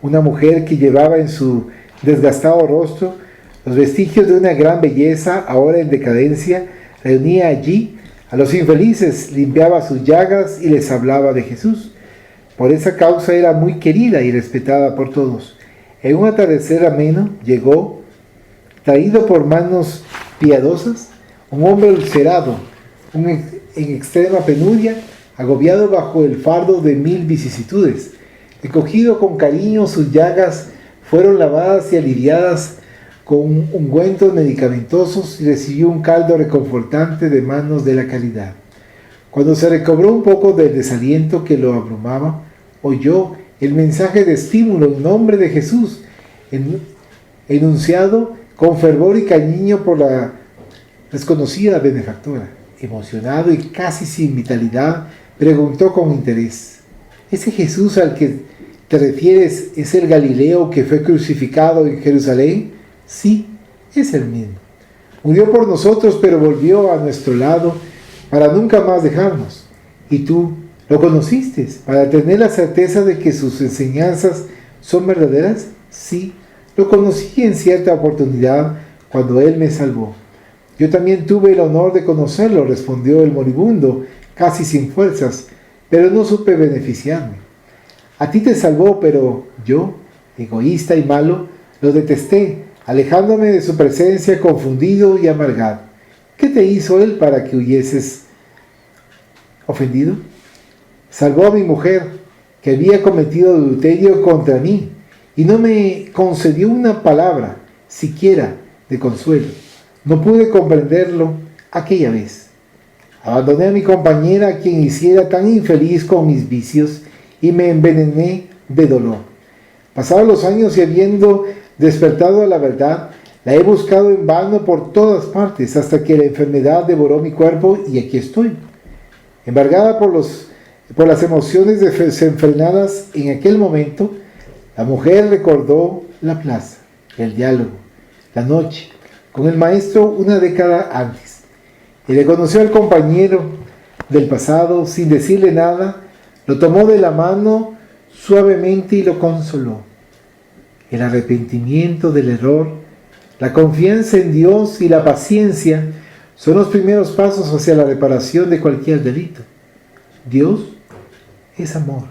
[SPEAKER 1] Una mujer que llevaba en su desgastado rostro los vestigios de una gran belleza, ahora en decadencia, reunía allí a los infelices, limpiaba sus llagas y les hablaba de Jesús. Por esa causa era muy querida y respetada por todos. En un atardecer ameno llegó, traído por manos piadosas, un hombre ulcerado, en extrema penuria, agobiado bajo el fardo de 1000 vicisitudes. Recogido con cariño, sus llagas fueron lavadas y aliviadas con ungüentos medicamentosos y recibió un caldo reconfortante de manos de la caridad. Cuando se recobró un poco del desaliento que lo abrumaba, oyó el mensaje de estímulo en nombre de Jesús, enunciado con fervor y cariño por la desconocida benefactora. Emocionado y casi sin vitalidad, preguntó con interés: ¿ese Jesús al que te refieres es el Galileo que fue crucificado en Jerusalén? Sí, es el mismo. Murió por nosotros, pero volvió a nuestro lado para nunca más dejarnos. Y tú lo conociste para tener la certeza de que sus enseñanzas son verdaderas. Sí, lo conocí en cierta oportunidad cuando él me salvó. Yo también tuve el honor de conocerlo, respondió el moribundo, casi sin fuerzas, pero no supe beneficiarme. A ti te salvó, pero yo, egoísta y malo, lo detesté, alejándome de su presencia, confundido y amargado. ¿Qué te hizo él para que huyeses ofendido? Salvó a mi mujer, que había cometido adulterio contra mí, y no me concedió una palabra, siquiera, de consuelo. No pude comprenderlo aquella vez. Abandoné a mi compañera, a quien hiciera tan infeliz con mis vicios, y me envenené de dolor. Pasados los años y habiendo despertado a la verdad, la he buscado en vano por todas partes, hasta que la enfermedad devoró mi cuerpo, y aquí estoy. Embargada por las emociones desenfrenadas en aquel momento, la mujer recordó la plaza, el diálogo, la noche, con el maestro una década antes, y reconoció al compañero del pasado sin decirle nada, lo tomó de la mano suavemente y lo consoló. El arrepentimiento del error, la confianza en Dios y la paciencia son los primeros pasos hacia la reparación de cualquier delito. Dios es amor,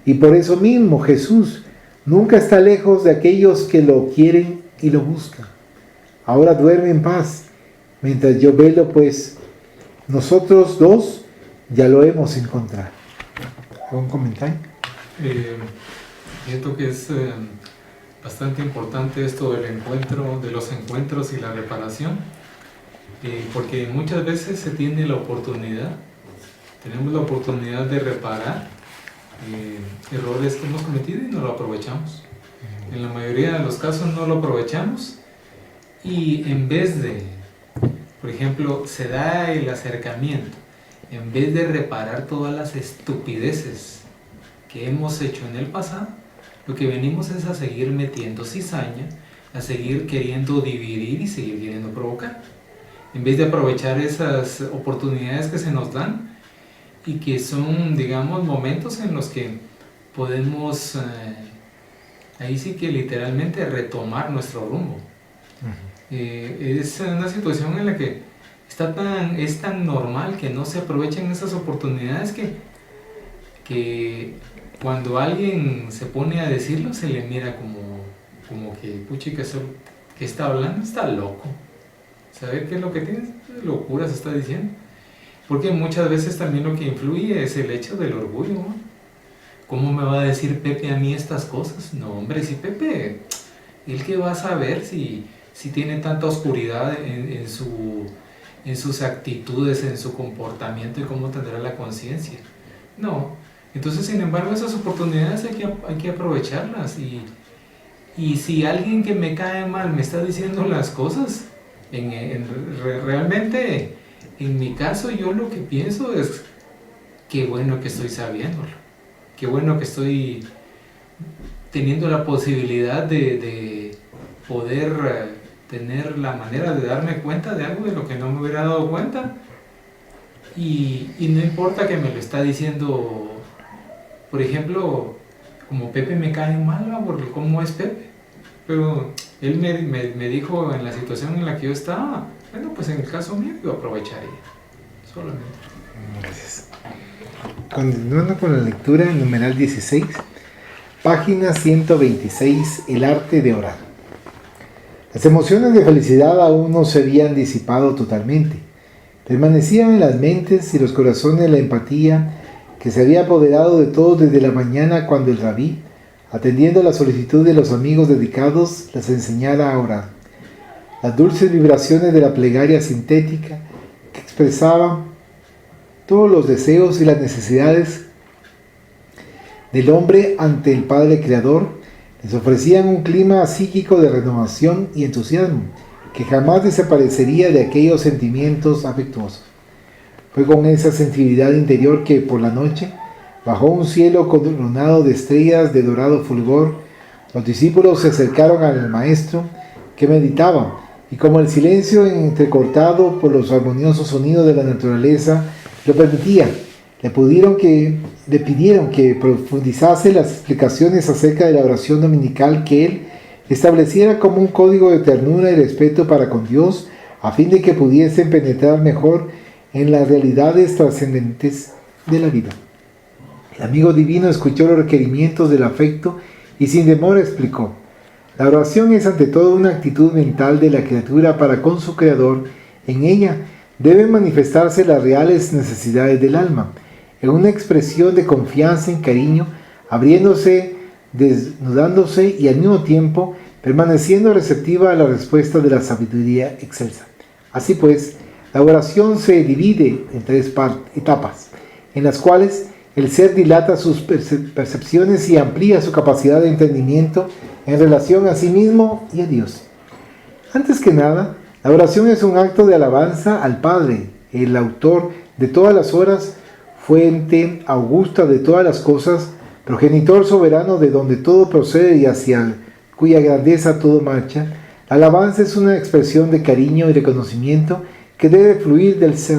[SPEAKER 1] y por eso mismo Jesús nunca está lejos de aquellos que lo quieren y lo buscan. Ahora duerme en paz, mientras yo velo, pues nosotros dos ya lo hemos encontrado. ¿Algún comentario?
[SPEAKER 2] Siento que es bastante importante esto del encuentro, de los encuentros y la reparación, porque muchas veces se tiene la oportunidad, tenemos la oportunidad de reparar errores que hemos cometido y no lo aprovechamos. En la mayoría de los casos no lo aprovechamos y en vez de, por ejemplo, se da el acercamiento, en vez de reparar todas las estupideces que hemos hecho en el pasado, lo que venimos es a seguir metiendo cizaña, a seguir queriendo dividir y seguir queriendo provocar. En vez de aprovechar esas oportunidades que se nos dan y que son, digamos, momentos en los que podemos, ahí sí que literalmente retomar nuestro rumbo. Es una situación en la que es tan normal que no se aprovechen esas oportunidades que cuando alguien se pone a decirlo se le mira como que, puchica, eso que está hablando está loco. ¿Sabe qué es lo que tiene? Locura se está diciendo. Porque muchas veces también lo que influye es el hecho del orgullo, ¿no? ¿Cómo me va a decir Pepe a mí estas cosas? No, hombre, si Pepe, ¿él qué va a saber si tiene tanta oscuridad en sus actitudes, en su comportamiento y cómo tendrá la conciencia? No. Entonces, sin embargo, esas oportunidades hay que aprovecharlas. Y si alguien que me cae mal me está diciendo las cosas, realmente, en mi caso, yo lo que pienso es qué bueno que estoy sabiéndolo. Qué bueno que estoy teniendo la posibilidad de poder tener la manera de darme cuenta de algo de lo que no me hubiera dado cuenta. Y no importa que me lo está diciendo, por ejemplo, como Pepe me cae mal, ¿no? Porque cómo es Pepe. Pero él me dijo en la situación en la que yo estaba, bueno, pues en el caso mío yo aprovecharía. Solamente.
[SPEAKER 1] Gracias. Continuando con la lectura, en numeral 16, página 126, el arte de orar. Las emociones de felicidad aún no se habían disipado totalmente. Permanecían en las mentes y los corazones la empatía que se había apoderado de todos desde la mañana cuando el rabí, atendiendo a la solicitud de los amigos dedicados, les enseñara a orar. Las dulces vibraciones de la plegaria sintética que expresaba todos los deseos y las necesidades del hombre ante el Padre Creador les ofrecían un clima psíquico de renovación y entusiasmo que jamás desaparecería de aquellos sentimientos afectuosos. Fue con esa sensibilidad interior que por la noche, bajo un cielo coronado de estrellas de dorado fulgor, los discípulos se acercaron al maestro que meditaba y como el silencio entrecortado por los armoniosos sonidos de la naturaleza lo permitía, le pidieron que profundizase las explicaciones acerca de la oración dominical que él estableciera como un código de ternura y respeto para con Dios, a fin de que pudiesen penetrar mejor en las realidades trascendentes de la vida. El amigo divino escuchó los requerimientos del afecto y sin demora explicó: la oración es ante todo una actitud mental de la criatura para con su Creador. En ella deben manifestarse las reales necesidades del alma, en una expresión de confianza y cariño, abriéndose, desnudándose y al mismo tiempo permaneciendo receptiva a la respuesta de la sabiduría excelsa. Así pues, la oración se divide en tres etapas, en las cuales el ser dilata sus percepciones y amplía su capacidad de entendimiento en relación a sí mismo y a Dios. Antes que nada, la oración es un acto de alabanza al Padre, el autor de todas las horas, fuente augusta de todas las cosas, progenitor soberano de donde todo procede y hacia cuya grandeza todo marcha. La alabanza es una expresión de cariño y reconocimiento que debe fluir del ser,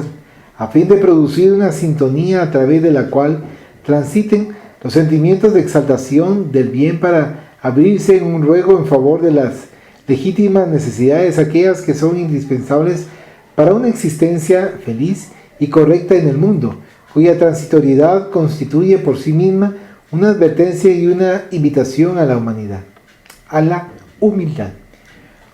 [SPEAKER 1] a fin de producir una sintonía a través de la cual transiten los sentimientos de exaltación del bien para abrirse en un ruego en favor de las legítimas necesidades, aquellas que son indispensables para una existencia feliz y correcta en el mundo, cuya transitoriedad constituye por sí misma una advertencia y una invitación a la humanidad, a la humildad.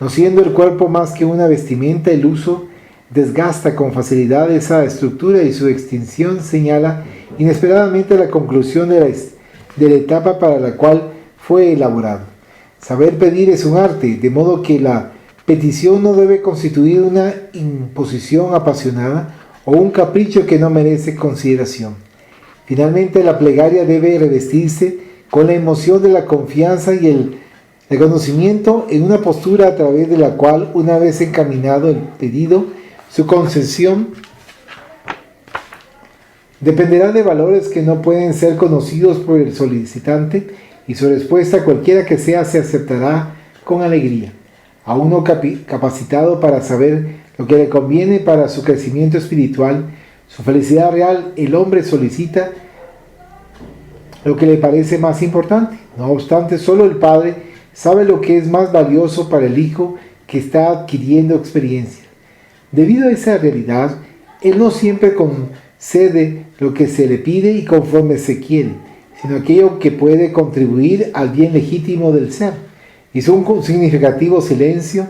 [SPEAKER 1] No siendo el cuerpo más que una vestimenta, el uso desgasta con facilidad esa estructura y su extinción señala inesperadamente la conclusión de de la etapa para la cual fue elaborado. Saber pedir es un arte, de modo que la petición no debe constituir una imposición apasionada o un capricho que no merece consideración. Finalmente, la plegaria debe revestirse con la emoción de la confianza y el reconocimiento en una postura a través de la cual, una vez encaminado el pedido, su concesión dependerá de valores que no pueden ser conocidos por el solicitante y su respuesta, cualquiera que sea, se aceptará con alegría. A uno capacitado para saber lo que le conviene para su crecimiento espiritual, su felicidad real, el hombre solicita lo que le parece más importante. No obstante, solo el Padre sabe lo que es más valioso para el Hijo que está adquiriendo experiencia. Debido a esa realidad, Él no siempre concede lo que se le pide y conforme se quiere, sino aquello que puede contribuir al bien legítimo del ser. Hizo un significativo silencio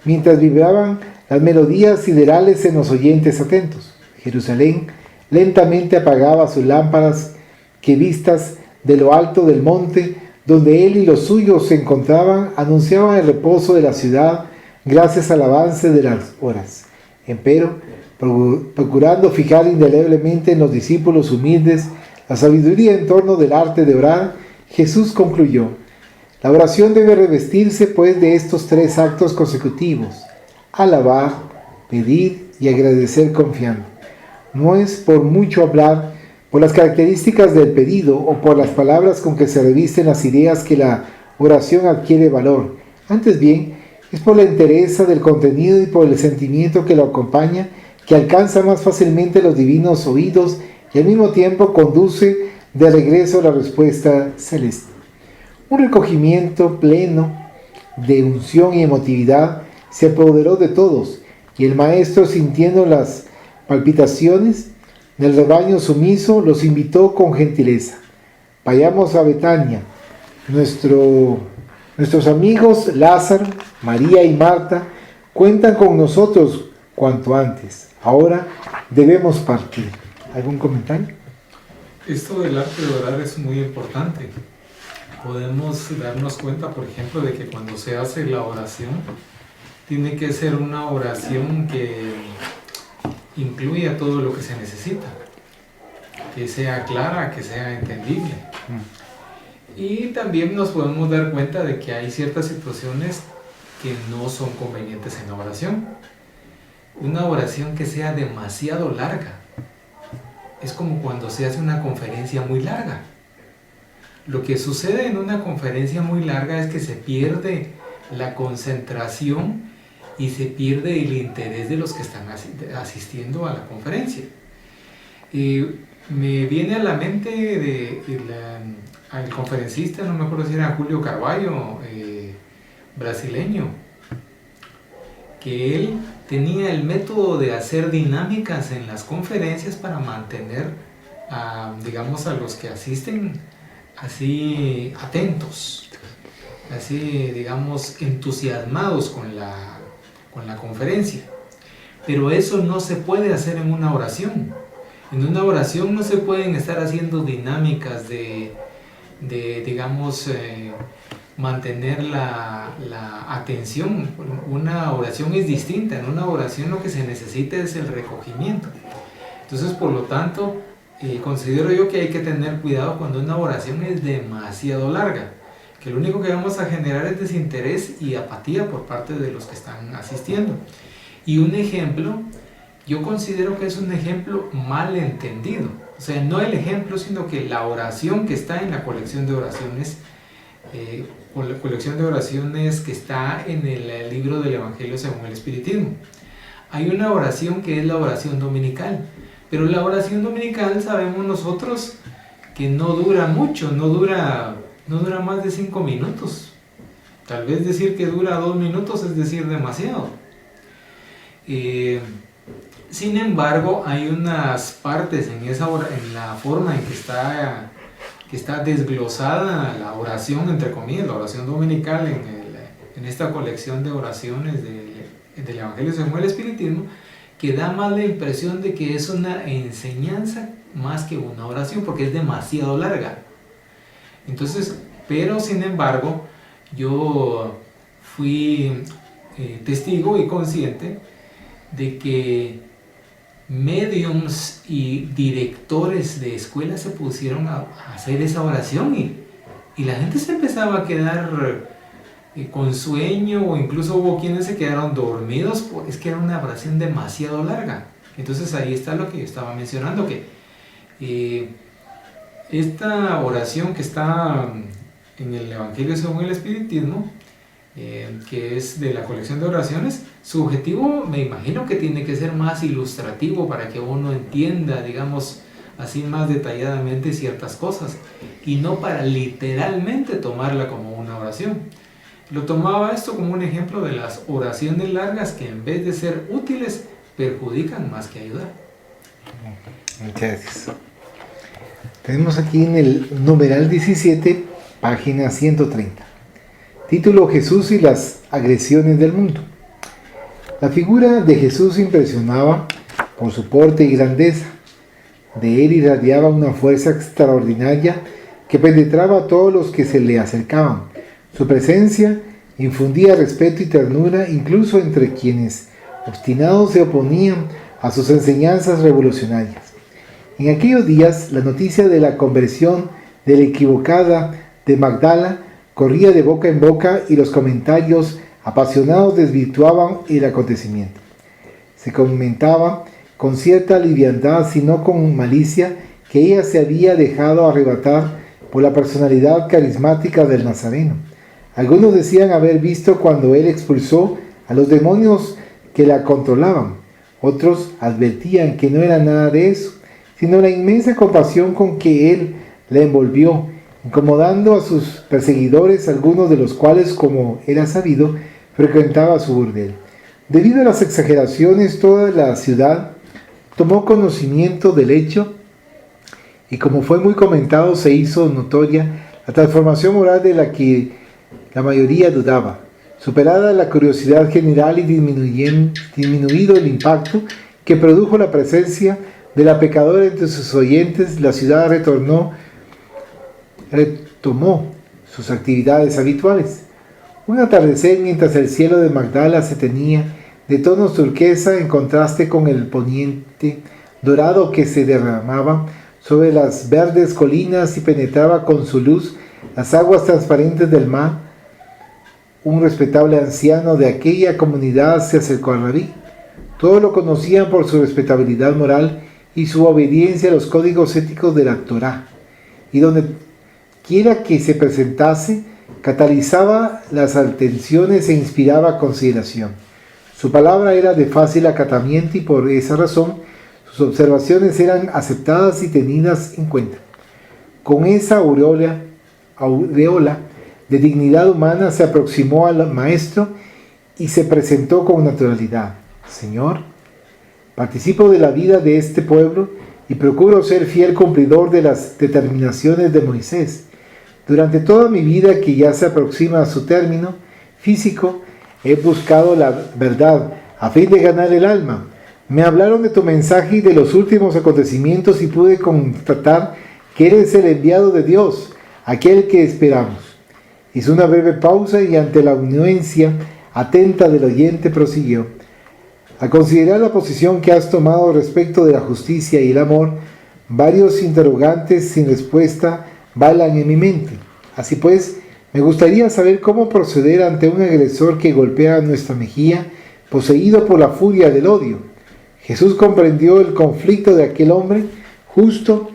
[SPEAKER 1] mientras vibraban las melodías siderales en los oyentes atentos. Jerusalén lentamente apagaba sus lámparas que, vistas de lo alto del monte donde él y los suyos se encontraban, anunciaban el reposo de la ciudad gracias al avance de las horas. Empero, procurando fijar indeleblemente en los discípulos humildes la sabiduría en torno del arte de orar, Jesús concluyó: la oración debe revestirse pues de estos tres actos consecutivos: alabar, pedir y agradecer confiando. No es por mucho hablar, por las características del pedido o por las palabras con que se revisten las ideas que la oración adquiere valor. Antes bien, es por la entereza del contenido y por el sentimiento que lo acompaña que alcanza más fácilmente los divinos oídos y al mismo tiempo conduce de regreso a la respuesta celeste. Un recogimiento pleno de unción y emotividad se apoderó de todos, y el maestro, sintiendo las palpitaciones del rebaño sumiso, los invitó con gentileza: vayamos a Betania. Nuestros amigos Lázaro, María y Marta cuentan con nosotros cuanto antes. Ahora debemos partir. ¿Algún comentario?
[SPEAKER 2] Esto del arte de orar es muy importante. Podemos darnos cuenta, por ejemplo, de que cuando se hace la oración, tiene que ser una oración que incluya todo lo que se necesita, que sea clara, que sea entendible. Y también nos podemos dar cuenta de que hay ciertas situaciones que no son convenientes en la oración. Una oración que sea demasiado larga es como cuando se hace una conferencia muy larga. Lo que sucede en una conferencia muy larga es que se pierde la concentración y se pierde el interés de los que están asistiendo a la conferencia. Me viene a la mente al conferencista, no me acuerdo si era Julio Carvalho, brasileño, que él tenía el método de hacer dinámicas en las conferencias para mantener digamos, a los que asisten así atentos, así, digamos, entusiasmados con la conferencia. Pero eso no se puede hacer en una oración. En una oración no se pueden estar haciendo dinámicas de digamos, mantener la atención. Una oración es distinta. En una oración lo que se necesita es el recogimiento. Entonces, por lo tanto, considero yo que hay que tener cuidado cuando una oración es demasiado larga, que lo único que vamos a generar es desinterés y apatía por parte de los que están asistiendo. Y un ejemplo, yo considero que es un ejemplo mal entendido. O sea, no el ejemplo, sino que la oración que está en la colección de oraciones, la colección de oraciones que está en el libro del Evangelio según el Espiritismo. Hay una oración que es la oración dominical, pero la oración dominical sabemos nosotros que no dura mucho, no dura más de 5 minutos. Tal vez decir que dura 2 minutos es decir demasiado. Sin embargo, hay unas partes en la forma en que está desglosada la oración, entre comillas, la oración dominical en esta colección de oraciones del Evangelio según el Espiritismo, que da más la impresión de que es una enseñanza más que una oración, porque es demasiado larga. Entonces, pero sin embargo, yo fui testigo y consciente de que médiums y directores de escuelas se pusieron a hacer esa oración y la gente se empezaba a quedar con sueño, o incluso hubo quienes se quedaron dormidos, es que era una oración demasiado larga. Entonces ahí está lo que yo estaba mencionando, que esta oración que está en el Evangelio según el Espiritismo, que es de la colección de oraciones, su objetivo me imagino que tiene que ser más ilustrativo para que uno entienda, digamos, así más detalladamente ciertas cosas, y no para literalmente tomarla como una oración. Lo tomaba esto como un ejemplo de las oraciones largas que en vez de ser útiles, perjudican más que ayudar.
[SPEAKER 1] Muchas gracias. Tenemos aquí en el numeral 17, página 130. Título: Jesús y las agresiones del mundo. La figura de Jesús impresionaba por su porte y grandeza. De él irradiaba una fuerza extraordinaria que penetraba a todos los que se le acercaban. Su presencia infundía respeto y ternura incluso entre quienes obstinados se oponían a sus enseñanzas revolucionarias. En aquellos días, la noticia de la conversión de la equivocada de Magdala corría de boca en boca y los comentarios apasionados desvirtuaban el acontecimiento. Se comentaba con cierta liviandad, sino con malicia, que ella se había dejado arrebatar por la personalidad carismática del Nazareno. Algunos decían haber visto cuando él expulsó a los demonios que la controlaban. Otros advertían que no era nada de eso, sino la inmensa compasión con que él la envolvió, incomodando a sus perseguidores, algunos de los cuales, como era sabido, frecuentaba su burdel. Debido a las exageraciones, toda la ciudad tomó conocimiento del hecho y, como fue muy comentado, se hizo notoria la transformación moral de la que la mayoría dudaba. Superada la curiosidad general y disminuido el impacto que produjo la presencia de la pecadora entre sus oyentes, la ciudad retomó sus actividades habituales. Un atardecer, mientras el cielo de Magdala se teñía de tonos turquesa en contraste con el poniente dorado que se derramaba sobre las verdes colinas y penetraba con su luz las aguas transparentes del mar, un respetable anciano de aquella comunidad se acercó al rabí. Todos lo conocían por su respetabilidad moral y su obediencia a los códigos éticos de la Torá, y donde quiera que se presentase, catalizaba las atenciones e inspiraba consideración. Su palabra era de fácil acatamiento y por esa razón sus observaciones eran aceptadas y tenidas en cuenta. Con esa aureola de dignidad humana se aproximó al maestro y se presentó con naturalidad. Señor, participo de la vida de este pueblo y procuro ser fiel cumplidor de las determinaciones de Moisés. Durante toda mi vida, que ya se aproxima a su término físico, he buscado la verdad a fin de ganar el alma. Me hablaron de tu mensaje y de los últimos acontecimientos y pude constatar que eres el enviado de Dios, aquel que esperamos. Hizo una breve pausa y, ante la anuencia atenta del oyente, prosiguió: al considerar la posición que has tomado respecto de la justicia y el amor, varios interrogantes sin respuesta bailan en mi mente. Así pues, me gustaría saber cómo proceder ante un agresor que golpea nuestra mejilla, poseído por la furia del odio. Jesús comprendió el conflicto de aquel hombre justo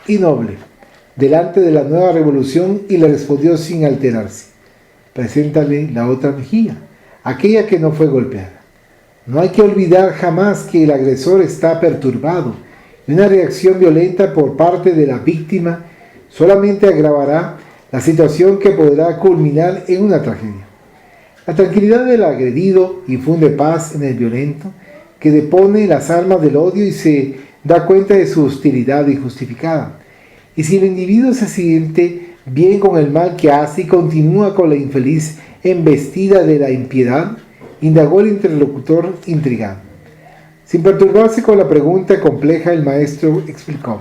[SPEAKER 1] y noble delante de la nueva revolución y le respondió sin alterarse: preséntale la otra mejilla, aquella que no fue golpeada. No hay que olvidar jamás que el agresor está perturbado y una reacción violenta por parte de la víctima solamente agravará la situación, que podrá culminar en una tragedia. La tranquilidad del agredido infunde paz en el violento, que depone las armas del odio y se da cuenta de su hostilidad injustificada. Y si el individuo se siente bien con el mal que hace y continúa con la infeliz embestida de la impiedad, indagó el interlocutor intrigado. Sin perturbarse con la pregunta compleja, el maestro explicó: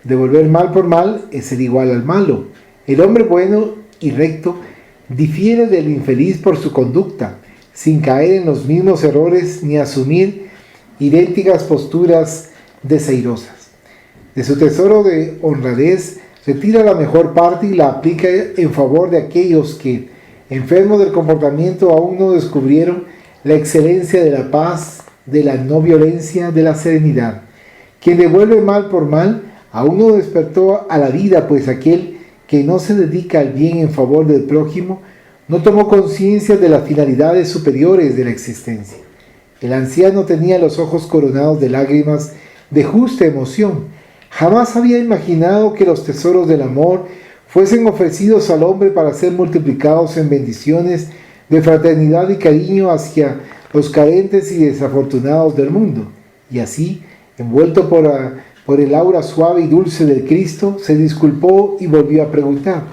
[SPEAKER 1] devolver mal por mal es ser igual al malo. El hombre bueno y recto difiere del infeliz por su conducta, sin caer en los mismos errores ni asumir idénticas posturas desairosas. De su tesoro de honradez retira la mejor parte y la aplica en favor de aquellos que, enfermos del comportamiento, aún no descubrieron la excelencia de la paz, de la no violencia, de la serenidad. Quien devuelve mal por mal, aún no despertó a la vida, pues aquel que no se dedica al bien en favor del prójimo, no tomó conciencia de las finalidades superiores de la existencia. El anciano tenía los ojos coronados de lágrimas de justa emoción. Jamás había imaginado que los tesoros del amor fuesen ofrecidos al hombre para ser multiplicados en bendiciones de fraternidad y cariño hacia los carentes y desafortunados del mundo. Y así, envuelto por el aura suave y dulce del Cristo, se disculpó y volvió a preguntar: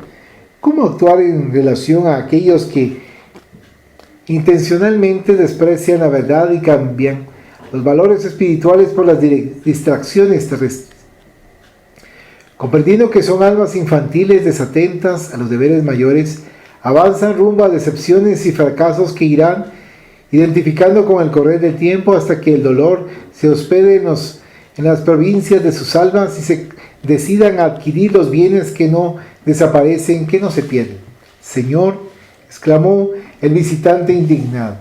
[SPEAKER 1] ¿cómo actuar en relación a aquellos que intencionalmente desprecian la verdad y cambian los valores espirituales por las distracciones terrestres? Comprendiendo que son almas infantiles desatentas a los deberes mayores, avanzan rumbo a decepciones y fracasos que irán identificando con el correr del tiempo hasta que el dolor se hospede en las provincias de sus almas y se decidan a adquirir los bienes que no desaparecen, que no se pierden. Señor, exclamó el visitante indagando,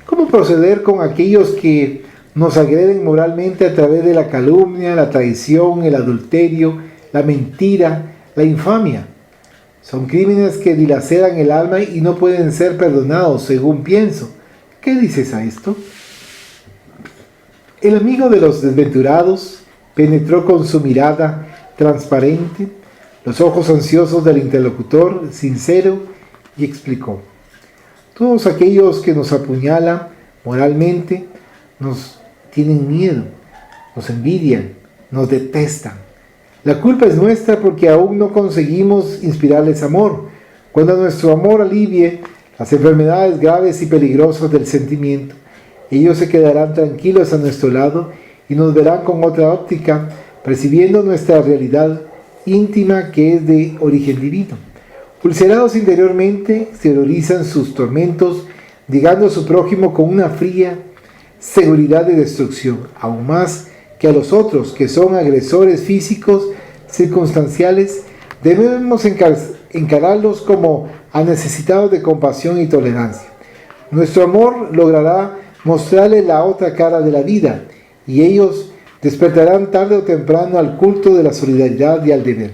[SPEAKER 1] ¿cómo proceder con aquellos que nos agreden moralmente a través de la calumnia, la traición, el adulterio, la mentira, la infamia? Son crímenes que dilaceran el alma y no pueden ser perdonados, según pienso. ¿Qué dices a esto? El amigo de los desventurados penetró con su mirada transparente los ojos ansiosos del interlocutor sincero y explicó: todos aquellos que nos apuñalan moralmente nos tienen miedo, nos envidian, nos detestan. La culpa es nuestra porque aún no conseguimos inspirarles amor. Cuando nuestro amor alivie las enfermedades graves y peligrosas del sentimiento, ellos se quedarán tranquilos a nuestro lado y nos verán con otra óptica, percibiendo nuestra realidad íntima que es de origen divino. Ulcerados interiormente, exteriorizan sus tormentos, llegando a su prójimo con una fría seguridad de destrucción, aún más que a los otros, que son agresores físicos circunstanciales. Debemos encararlos como a necesitados de compasión y tolerancia. Nuestro amor logrará mostrarles la otra cara de la vida, y ellos despertarán tarde o temprano al culto de la solidaridad y al deber.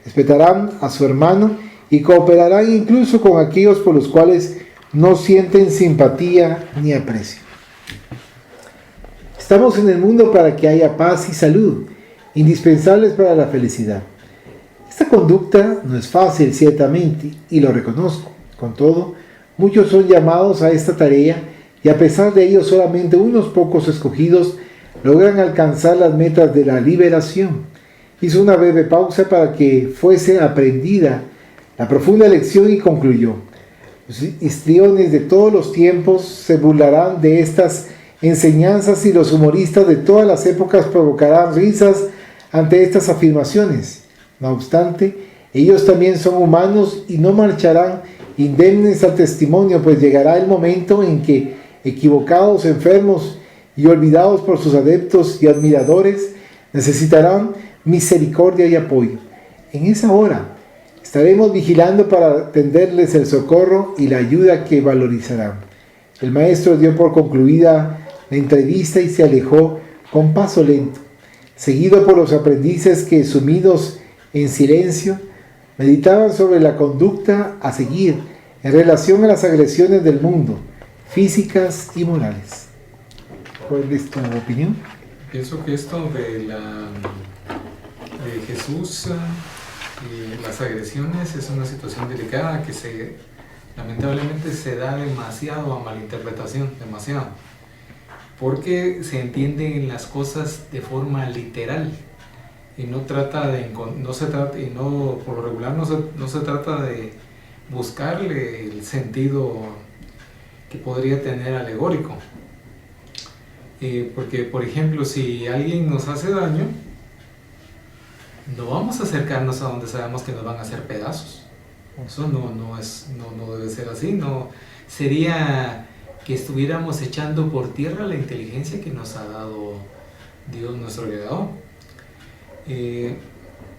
[SPEAKER 1] Respetarán a su hermano y cooperarán incluso con aquellos por los cuales no sienten simpatía ni aprecio. Estamos en el mundo para que haya paz y salud, indispensables para la felicidad. Esta conducta no es fácil, ciertamente, y lo reconozco. Con todo, muchos son llamados a esta tarea y a pesar de ello solamente unos pocos escogidos logran alcanzar las metas de la liberación. Hizo una breve pausa para que fuese aprendida la profunda lección y concluyó: los histriones de todos los tiempos se burlarán de estas enseñanzas y los humoristas de todas las épocas provocarán risas ante estas afirmaciones. No obstante, ellos también son humanos y no marcharán indemnes al testimonio, pues llegará el momento en que, equivocados, enfermos y olvidados por sus adeptos y admiradores, necesitarán misericordia y apoyo. En esa hora estaremos vigilando para tenderles el socorro y la ayuda que valorizarán. El maestro dio por concluida la entrevista y se alejó con paso lento, seguido por los aprendices que, sumidos en silencio, meditaban sobre la conducta a seguir en relación a las agresiones del mundo, físicas y morales. ¿Cuál es tu opinión?
[SPEAKER 2] Pienso que esto de Jesús y las agresiones es una situación delicada que lamentablemente se da demasiado a malinterpretación, demasiado, porque se entienden las cosas de forma literal y por lo regular no se trata de buscarle el sentido que podría tener alegórico. Porque, por ejemplo, si alguien nos hace daño, no vamos a acercarnos a donde sabemos que nos van a hacer pedazos. Eso no debe ser así. No sería que estuviéramos echando por tierra la inteligencia que nos ha dado Dios nuestro Creador.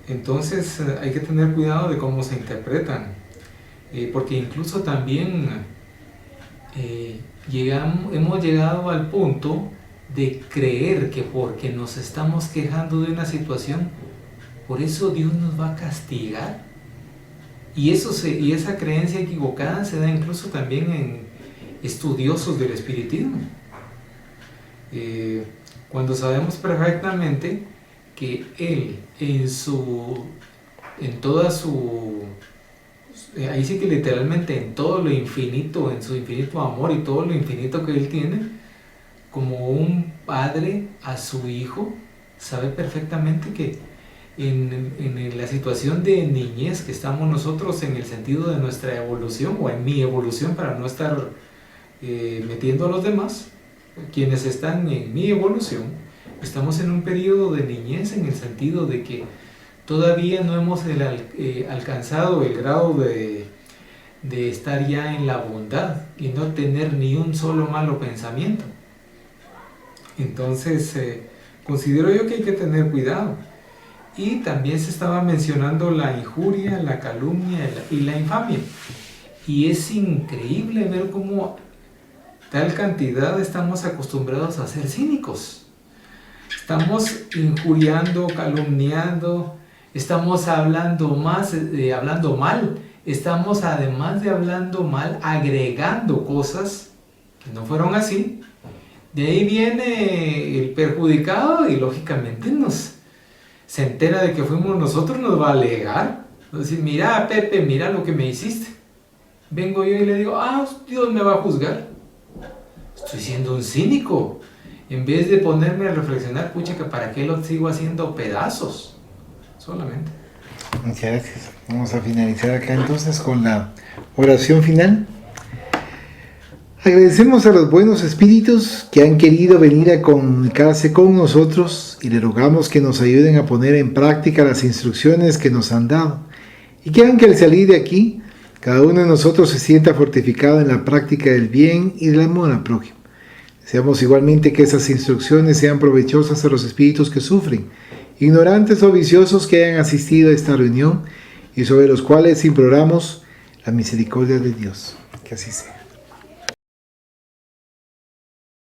[SPEAKER 2] Entonces hay que tener cuidado de cómo se interpretan, porque incluso también hemos llegado al punto de creer que porque nos estamos quejando de una situación, por eso Dios nos va a castigar. Y esa creencia equivocada se da incluso también en estudiosos del espiritismo. Cuando sabemos perfectamente que Él ahí sí que literalmente en todo lo infinito, en su infinito amor y todo lo infinito que Él tiene, como un padre a su hijo, sabe perfectamente que en la situación de niñez que estamos nosotros, en el sentido de nuestra evolución, o en mi evolución, para no estar metiendo a los demás, quienes están en mi evolución, estamos en un periodo de niñez, en el sentido de que todavía no hemos alcanzado el grado de estar ya en la bondad y no tener ni un solo malo pensamiento. Entonces considero yo que hay que tener cuidado. Y también se estaba mencionando la injuria, la calumnia y la infamia. Y es increíble ver cómo tal cantidad estamos acostumbrados a ser cínicos. Estamos injuriando, calumniando, estamos hablando mal, estamos además de hablando mal, agregando cosas que no fueron así. De ahí viene el perjudicado y lógicamente se entera de que fuimos nosotros, nos va a alegar. Va a decir, mira Pepe, mira lo que me hiciste. Vengo yo y le digo, Dios me va a juzgar. Estoy siendo un cínico. En vez de ponerme a reflexionar, pucha, que para qué lo sigo haciendo pedazos. Solamente.
[SPEAKER 1] Muchas gracias. Vamos a finalizar acá entonces con la oración final. Agradecemos a los buenos espíritus que han querido venir a comunicarse con nosotros y le rogamos que nos ayuden a poner en práctica las instrucciones que nos han dado y que hagan que al salir de aquí cada uno de nosotros se sienta fortificado en la práctica del bien y del amor al prójimo. Deseamos igualmente que esas instrucciones sean provechosas a los espíritus que sufren, ignorantes o viciosos que hayan asistido a esta reunión y sobre los cuales imploramos la misericordia de Dios. Que así sea.